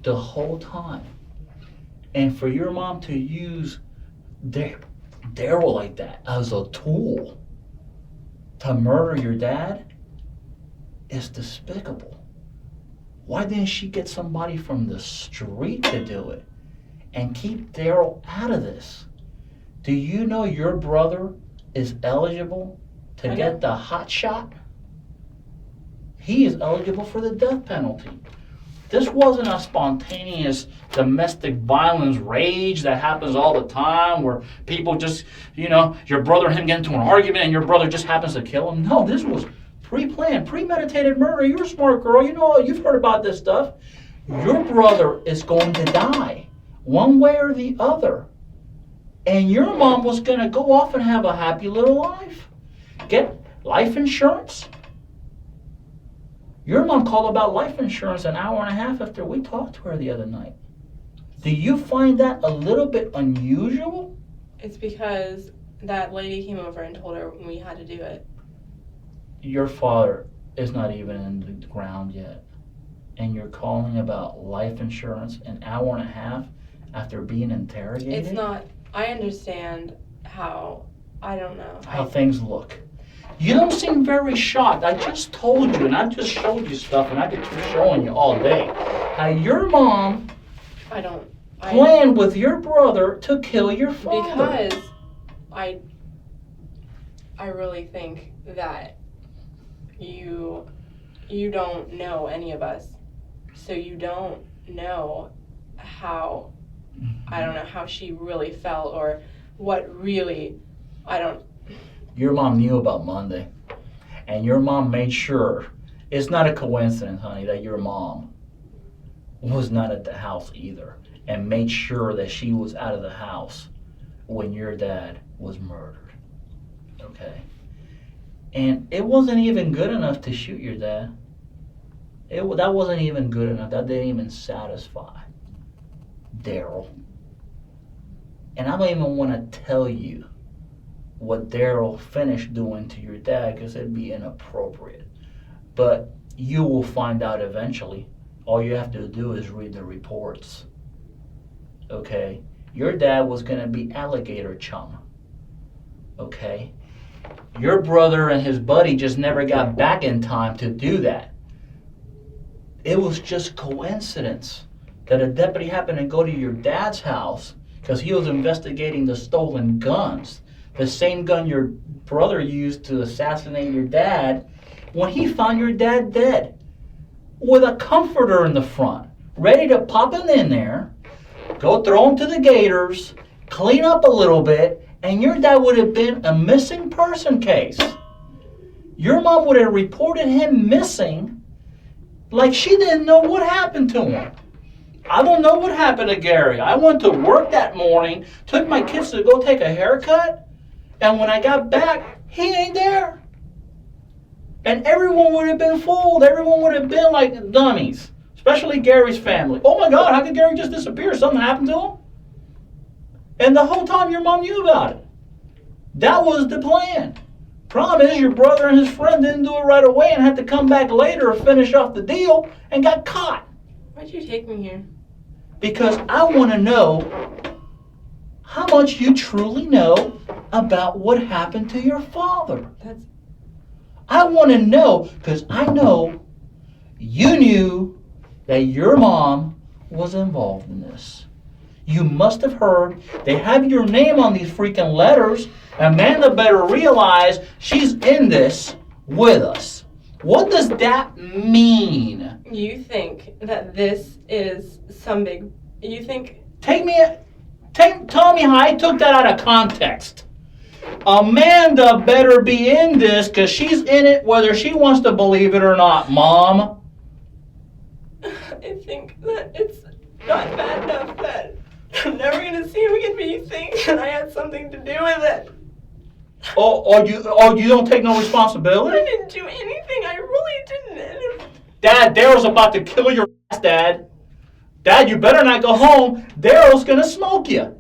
the whole time? And for your mom to use Darryl like that as a tool to murder your dad is despicable. Why didn't she get somebody from the street to do it and keep Darryl out of this? Do you know your brother is eligible to get the hot shot? He is eligible for the death penalty. This wasn't a spontaneous domestic violence rage that happens all the time where people just, your brother and him get into an argument and your brother just happens to kill him. No, this was pre-planned, premeditated murder. You're a smart girl. You've heard about this stuff. Your brother is going to die one way or the other. And your mom was going to go off and have a happy little life. Get life insurance. Your mom called about life insurance an hour and a half after we talked to her the other night. Do you find that a little bit unusual? It's because that lady came over and told her we had to do it. Your father is not even in the ground yet. And you're calling about life insurance an hour and a half after being interrogated? It's not. I understand how, I don't know. How things look. You don't seem very shocked. I just told you, and I just showed you stuff, and I could keep showing you all day. How your mom planned with your brother to kill your father. Because I really think that you don't know any of us. So you don't know how, I don't know how she really felt or what really, Your mom knew about Monday, and your mom made sure, it's not a coincidence, honey, that your mom was not at the house either, and made sure that she was out of the house when your dad was murdered, okay? And it wasn't even good enough to shoot your dad. That wasn't even good enough. That didn't even satisfy Darryl. And I don't even want to tell you what Darryl finished doing to your dad because it'd be inappropriate. But you will find out eventually All you have to do is read the reports. Okay? Your dad was gonna be alligator chum. Okay? Your brother and his buddy just never got back in time to do that. It was just coincidence that a deputy happened to go to your dad's house because he was investigating the stolen guns. The same gun your brother used to assassinate your dad, when he found your dad dead with a comforter in the front, ready to pop him in there, go throw him to the gators, clean up a little bit, and your dad would have been a missing person case. Your mom would have reported him missing like she didn't know what happened to him. I don't know what happened to Gary. I went to work that morning, took my kids to go take a haircut, and when I got back, he ain't there. And everyone would have been fooled. Everyone would have been like dummies, especially Gary's family. Oh my God, how could Gary just disappear? Something happened to him? And the whole time your mom knew about it. That was the plan. Problem is, your brother and his friend didn't do it right away and had to come back later to finish off the deal and got caught. Why'd you take me here? Because I want to know how much you truly know about what happened to your father. I want to know because I know you knew that your mom was involved in this. You must have heard they have your name on these freaking letters. Amanda better realize she's in this with us. What does that mean? You think that this is some big... You think... Tell me how I took that out of context. Amanda better be in this because she's in it whether she wants to believe it or not, Mom. I think that it's not bad enough that I'm never going to see him again, but you think that I had something to do with it. Oh, you don't take no responsibility? I didn't do anything. I really didn't. Dad, Daryl's about to kill your ass, Dad. Dad, you better not go home. Daryl's gonna smoke you.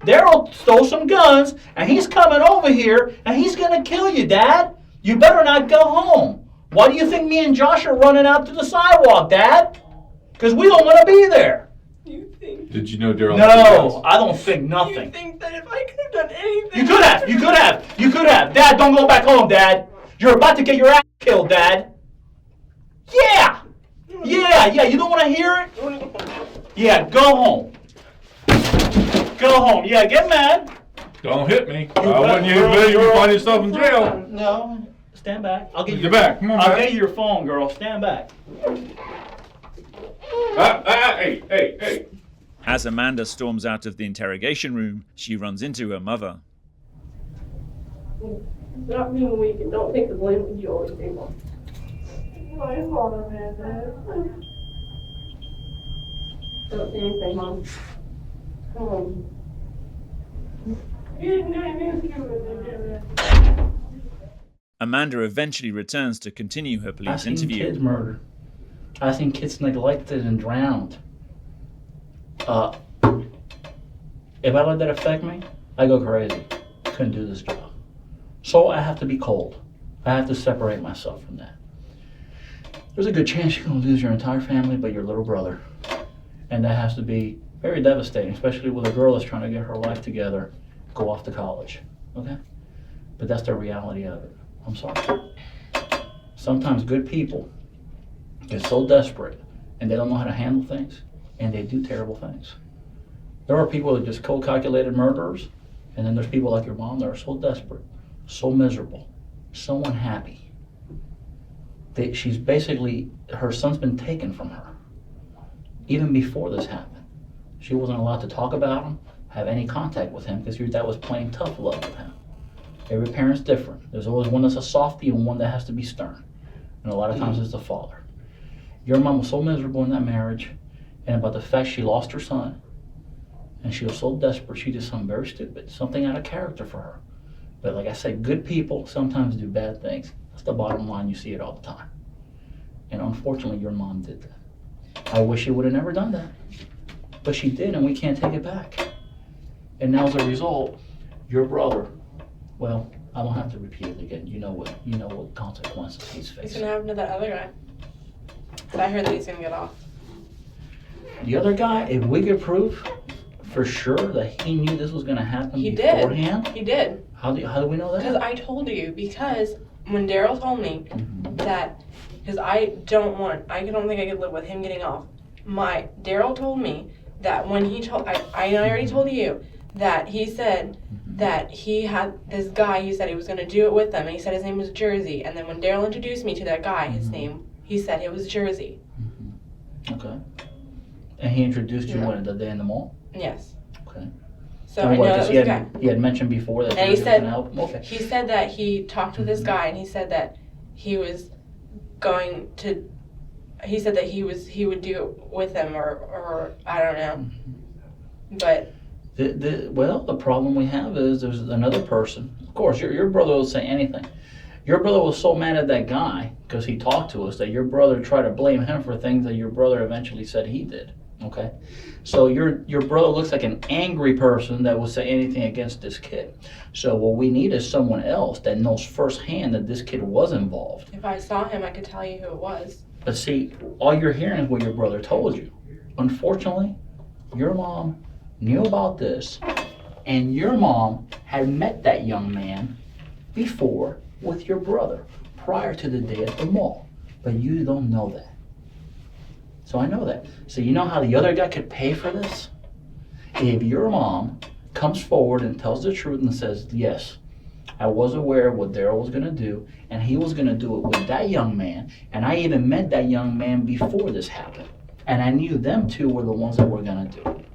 Darryl stole some guns, and he's coming over here, and he's gonna kill you, Dad. You better not go home. Why do you think me and Josh are running out to the sidewalk, Dad? Because we don't want to be there. You think... Did you know Darryl? No, I don't think nothing. You think that if I could have done anything... You could have. Dad, don't go back home, Dad. You're about to get your ass killed, Dad. Yeah, you don't want to hear it? Yeah, go home. Go home. Yeah, get mad. Don't hit me. I wouldn't use you find yourself in jail. No, stand back. I'll get you. Get back. Come on, I'll back. get you your phone, girl. Stand back. Hey. As Amanda storms out of the interrogation room, she runs into her mother. Stop being weak and don't take the blame when you always say one. My fault, Amanda. Don't say anything, Mom. Come on. You didn't do anything to it. Amanda eventually returns to continue her police interview. Kids murdered. I've seen kids neglected and drowned. If I let that affect me, I go crazy. Couldn't do this job. So I have to be cold. I have to separate myself from that. There's a good chance you're going to lose your entire family but your little brother. And that has to be very devastating, especially with a girl that's trying to get her life together, go off to college. Okay? But that's the reality of it. I'm sorry. Sometimes good people get so desperate and they don't know how to handle things and they do terrible things. There are people that are just cold calculated murderers, and then there's people like your mom that are so desperate, so miserable, so unhappy. She's basically, her son's been taken from her. Even before this happened. She wasn't allowed to talk about him, have any contact with him, because your dad was playing tough love with him. Every parent's different. There's always one that's a softie and one that has to be stern. And a lot of times it's the father. Your mom was so miserable in that marriage, and about the fact she lost her son, and she was so desperate, she did something very stupid, something out of character for her. But like I said, good people sometimes do bad things. That's the bottom line. You see it all the time. And unfortunately, your mom did that. I wish she would have never done that. But she did, and we can't take it back. And now as a result, your brother, well, I don't have to repeat it again. You know what consequences he's What's facing. gonna happen to that other guy? I heard that he's gonna get off. The other guy, if we could prove for sure that he knew this was going to happen He beforehand. He did. How do we know that? Because I told you. Because when Darryl told me that, because I don't think I could live with him getting off. Darryl told me that when he told, I already told you that he said that he had this guy. He said he was going to do it with them, and he said his name was Jersey. And then when Darryl introduced me to that guy, his name, he said it was Jersey. Okay. And he introduced you when, the day in the mall? Yes. Okay. So I know that was the guy. He had mentioned before that And he was going to help him? Okay. He said that he talked to this guy, and he said that he was going to. He said that he would do it with him, or I don't know. But the problem we have is there's another person. Of course, your brother will say anything. Your brother was so mad at that guy because he talked to us that your brother tried to blame him for things that your brother eventually said he did. Okay, so your brother looks like an angry person that will say anything against this kid. So what we need is someone else that knows firsthand that this kid was involved. if I saw him, I could tell you who it was. But see, all you're hearing is what your brother told you. Unfortunately, your mom knew about this, and your mom had met that young man before with your brother prior to the day at the mall. But you don't know that. So I know that. So you know how the other guy could pay for this? If your mom comes forward and tells the truth and says, yes, I was aware of what Darryl was going to do, and he was going to do it with that young man, and I even met that young man before this happened. And I knew them two were the ones that were going to do it.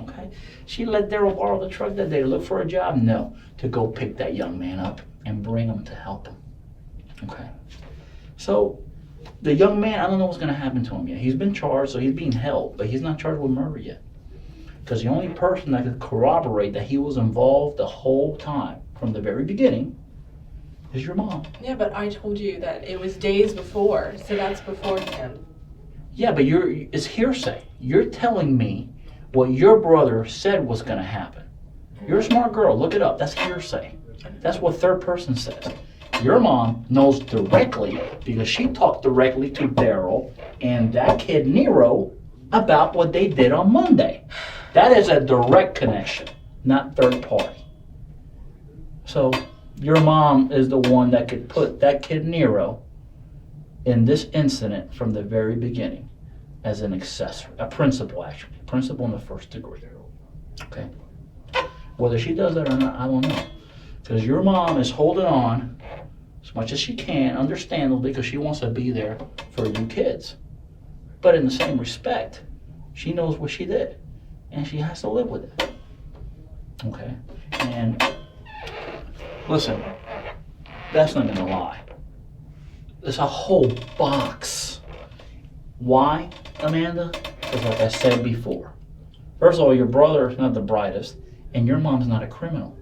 Okay? She let Darryl borrow the truck that day to look for a job? No. To go pick that young man up and bring him to help him. Okay? So, the young man, I don't know what's going to happen to him yet. He's been charged, so he's being held, but he's not charged with murder yet. Because the only person that could corroborate that he was involved the whole time, from the very beginning, is your mom. Yeah, but I told you that it was days before, so that's beforehand. Yeah, but it's hearsay. You're telling me what your brother said was going to happen. You're a smart girl. Look it up. That's hearsay. That's what third person says. Your mom knows directly because she talked directly to Darryl and that kid Nero about what they did on Monday. That is a direct connection, not third party. So your mom is the one that could put that kid Nero in this incident from the very beginning as an accessory, a principal actually, principal in the first degree. Okay. Whether she does that or not, I don't know. Because your mom is holding on as much as she can, understandably, because she wants to be there for you kids. But in the same respect, she knows what she did, and she has to live with it. Okay? And listen, that's not gonna lie. There's a whole box. Why, Amanda? Because like I said before, first of all, your brother is not the brightest, and your mom's not a criminal.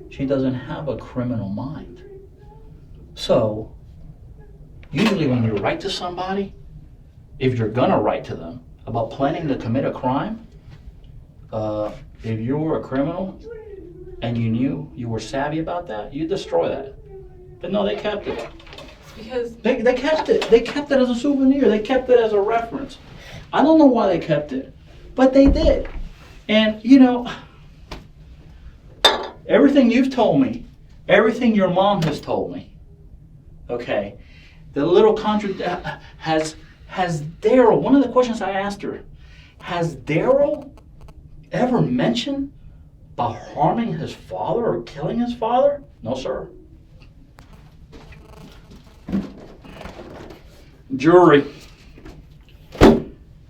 She doesn't have a criminal mind. So, usually when you write to somebody, if you're gonna write to them about planning to commit a crime, if you were a criminal and you knew you were savvy about that, you destroy that. But no, they kept it. Because They kept it. They kept it as a souvenir. They kept it as a reference. I don't know why they kept it, but they did. And, you know, everything you've told me, everything your mom has told me, okay, the little has Darryl, one of the questions I asked her, has Darryl ever mentioned about harming his father or killing his father? No, sir. Jury,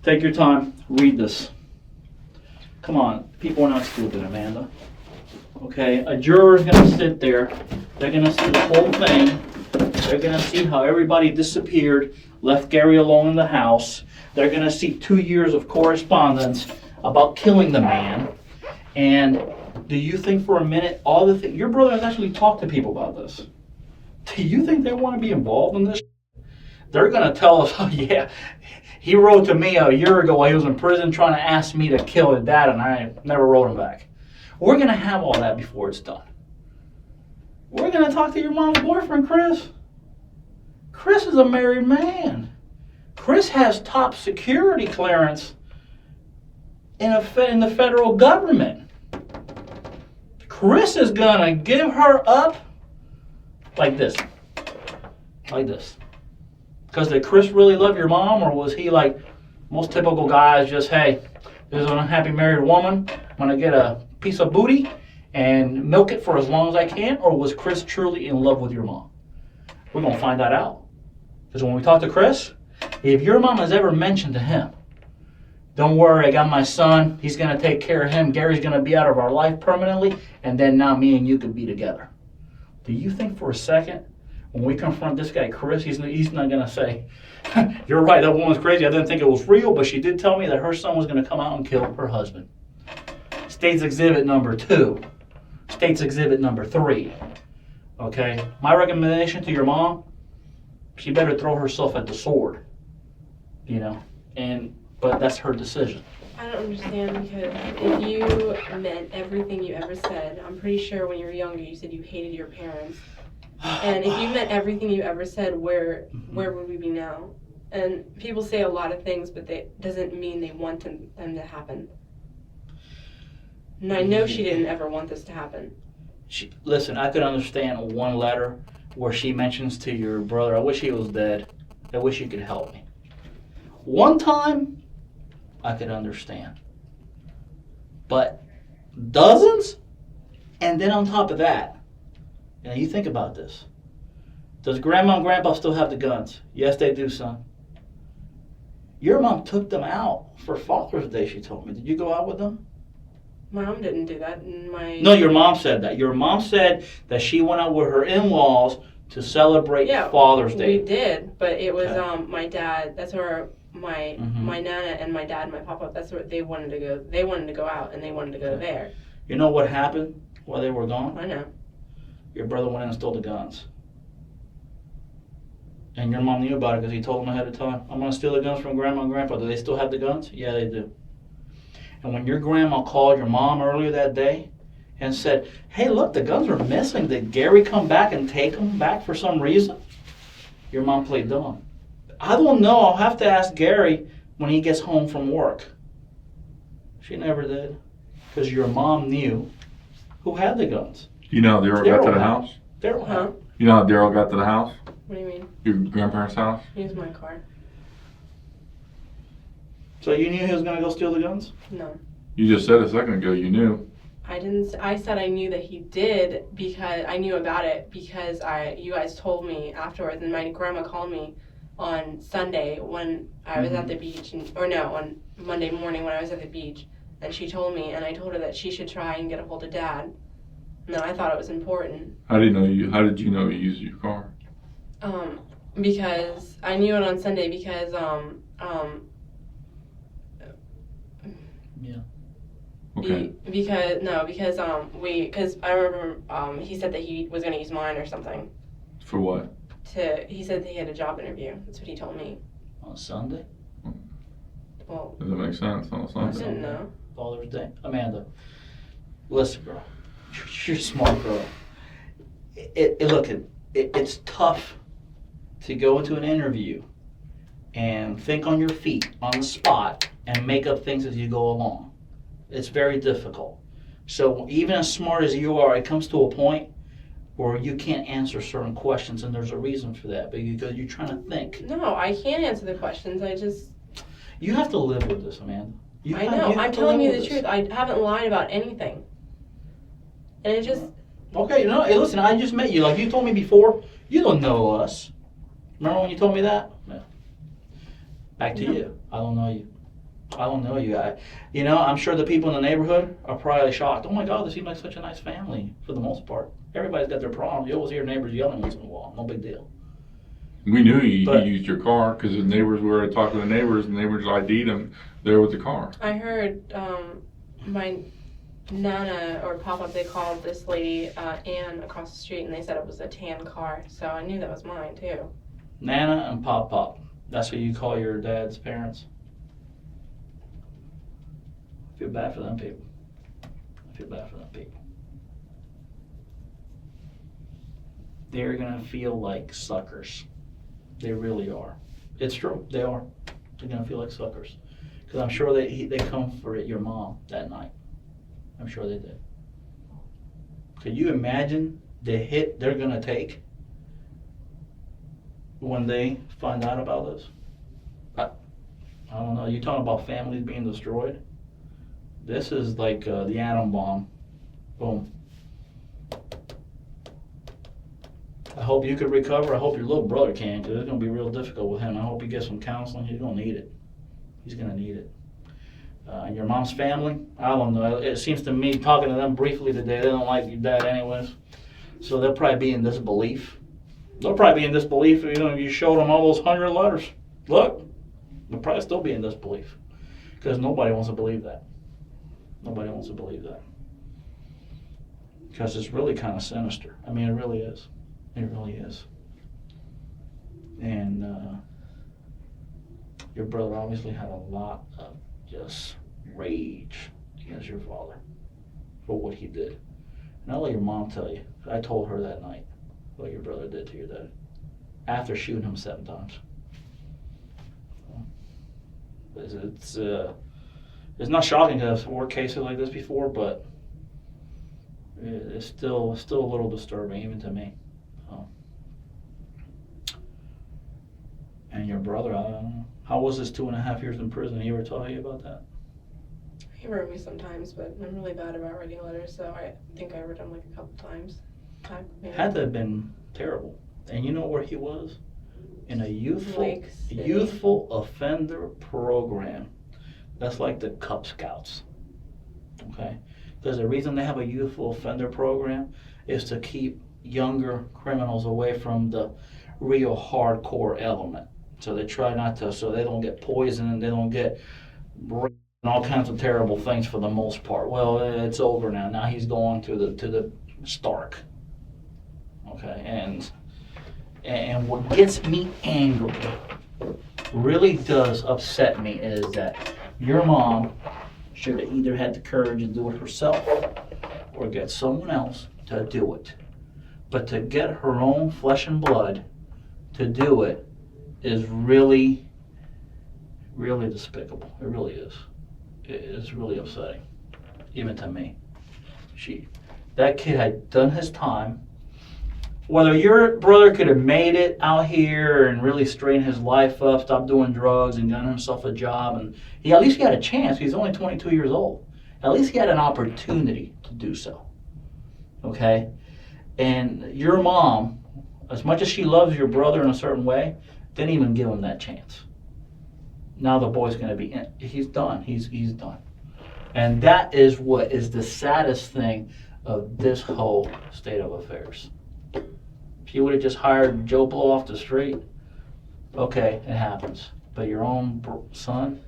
take your time, read this. Come on, people are not stupid, Amanda. Okay, a juror is going to sit there, they're going to see the whole thing, they're going to see how everybody disappeared, left Gary alone in the house, they're going to see 2 years of correspondence about killing the man, and do you think for a minute, all the things, your brother has actually talked to people about this. Do you think they want to be involved in this? They're going to tell us, oh yeah, he wrote to me a year ago while he was in prison trying to ask me to kill his dad, and I never wrote him back. We're going to have all that before it's done. We're going to talk to your mom's boyfriend, Chris. Chris is a married man. Chris has top security clearance in the federal government. Chris is gonna give her up like this. Like this. Because did Chris really love your mom, or was he like most typical guys, just, hey, there's an unhappy married woman, I'm gonna get a piece of booty and milk it for as long as I can, or was Chris truly in love with your mom? We're gonna find that out. Because when we talk to Chris, if your mom has ever mentioned to him, don't worry, I got my son, he's gonna take care of him, Gary's gonna be out of our life permanently, and then now me and you could be together. Do you think for a second, when we confront this guy Chris, he's not gonna say, you're right, that woman's crazy, I didn't think it was real, but she did tell me that her son was gonna come out and kill her husband. State's exhibit number 2. State's exhibit number 3. Okay? My recommendation to your mom, she better throw herself at the sword. You know? But that's her decision. I don't understand, because if you meant everything you ever said, I'm pretty sure when you were younger you said you hated your parents. And if you meant everything you ever said, where would we be now? And people say a lot of things, but that doesn't mean they want them to happen. And I know she didn't ever want this to happen. Listen, I could understand one letter where she mentions to your brother, I wish he was dead. I wish you could help me. One time, I could understand. But dozens? And then on top of that, you think about this. Does Grandma and Grandpa still have the guns? Yes, they do, son. Your mom took them out for Father's Day, she told me. Did you go out with them? My mom didn't do that. No, your mom said that. Your mom said that she went out with her in-laws to celebrate Father's Day. We did, but it was my dad. That's where my nana and my dad and my papa, that's where they wanted to go. They wanted to go out, and they wanted to go there. You know what happened while they were gone? I know. Your brother went in and stole the guns. And your mom knew about it because he told them ahead of time. I'm going to steal the guns from Grandma and Grandpa. Do they still have the guns? Yeah, they do. And when your grandma called your mom earlier that day and said, hey, look, the guns are missing. Did Gary come back and take them back for some reason? Your mom played dumb. I don't know. I'll have to ask Gary when he gets home from work. She never did. Because your mom knew who had the guns. You know how Darryl got to the house? Darryl, huh? You know how Darryl got to the house? What do you mean? Your grandparents' house? Use my car. So you knew he was going to go steal the guns? No. You just said a second ago you knew. I didn't. I said I knew that he did because I knew about it because you guys told me afterwards, and my grandma called me on Sunday when I was at the beach, on Monday morning when I was at the beach, and she told me, and I told her that she should try and get a hold of Dad. And then I thought it was important. How did you know you used your car? Because I knew it on Sunday because Yeah. Okay. Because I remember he said that he was gonna use mine or something. For what? He said that he had a job interview. That's what he told me. On Sunday? Well, Does that make sense on I Sunday? didn't know. Father's Day. Amanda, listen, girl. You're a smart girl. It's tough to go into an interview and think on your feet, on the spot, and make up things as you go along. It's very difficult. So even as smart as you are, it comes to a point where you can't answer certain questions, and there's a reason for that, because you're trying to think. No, I can't answer the questions. You have to live with this, Amanda. I know. I'm telling you the truth. I haven't lied about anything. And it just... Okay, hey, listen, I just met you. Like you told me before, you don't know us. Remember when you told me that? Yeah. Back to you. I don't know you. I'm sure the people in the neighborhood are probably shocked. Oh my God, they seem like such a nice family for the most part. Everybody's got their problems. You always hear neighbors yelling once in a while. No big deal. We knew he used your car because the neighbors were talking to the neighbors, and the neighbors ID'd him there with the car. I heard my Nana or Papa, they called this lady Ann across the street, and they said it was a tan car. So I knew that was mine too. Nana and Pop. That's what you call your dad's parents? I feel bad for them people. They're going to feel like suckers. They really are. It's true. They are. They're going to feel like suckers. Because I'm sure they comforted your mom that night. I'm sure they did. Could you imagine the hit they're going to take when they find out about this? I don't know. You talking about families being destroyed? This is like the atom bomb. Boom. I hope you could recover. I hope your little brother can, because it's going to be real difficult with him. I hope he gets some counseling. He's going to need it. He's going to need it. And your mom's family, I don't know. It seems to me, talking to them briefly today, they don't like your dad anyways. So they'll probably be in disbelief. They'll probably be in disbelief, you showed them all those 100 letters. Look, they'll probably still be in disbelief. Because nobody wants to believe that. Nobody wants to believe that. Because it's really kind of sinister. I mean, it really is. It really is. And your brother obviously had a lot of just rage against your father for what he did. And I'll let your mom tell you. I told her that night what your brother did to your dad after shooting him 7 times. It's not shocking because I've worked cases like this before, but it's still a little disturbing even to me. And your brother, I don't know. How was his 2.5 years in prison? He ever tell you about that? He wrote me sometimes, but I'm really bad about writing letters, so I think I wrote him like a couple times. Had to have been terrible. And you know where he was? In a youthful offender program. That's like the Cub Scouts. Okay? Because the reason they have a youthful offender program is to keep younger criminals away from the real hardcore element. So they try not to, so they don't get poisoned and they don't get all kinds of terrible things for the most part. Well, it's over now. Now he's going to the Stark. Okay, and what gets me angry, really does upset me, is that your mom should have either had the courage to do it herself or get someone else to do it. But to get her own flesh and blood to do it is really, really despicable. It really is. It is really upsetting, even to me. That kid had done his time. Whether your brother could have made it out here and really straightened his life up, stopped doing drugs and got himself a job, and at least he had a chance. He's only 22 years old. At least he had an opportunity to do so. Okay? And your mom, as much as she loves your brother in a certain way, didn't even give him that chance. Now the boy's going to be in. He's done. He's done. And that is what is the saddest thing of this whole state of affairs. If you would have just hired Joe Blow off the street, okay, it happens. But your own son?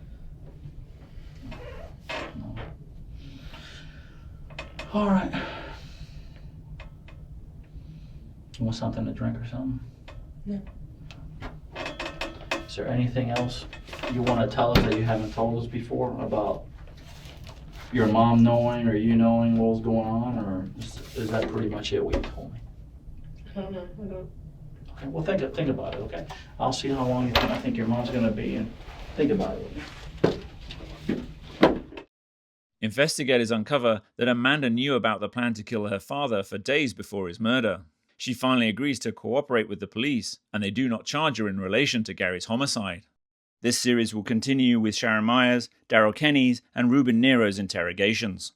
No. All right. You want something to drink or something? No. Is there anything else you want to tell us that you haven't told us before about your mom knowing or you knowing what was going on, or is that pretty much it what you told me? I don't know. I don't. Okay, well think about it, okay? I'll see how long I think your mom's going to be, and think about it. Investigators uncover that Amanda knew about the plan to kill her father for days before his murder. She finally agrees to cooperate with the police, and they do not charge her in relation to Gary's homicide. This series will continue with Sharon Myers, Darryl Kenny's, and Ruben Nero's interrogations.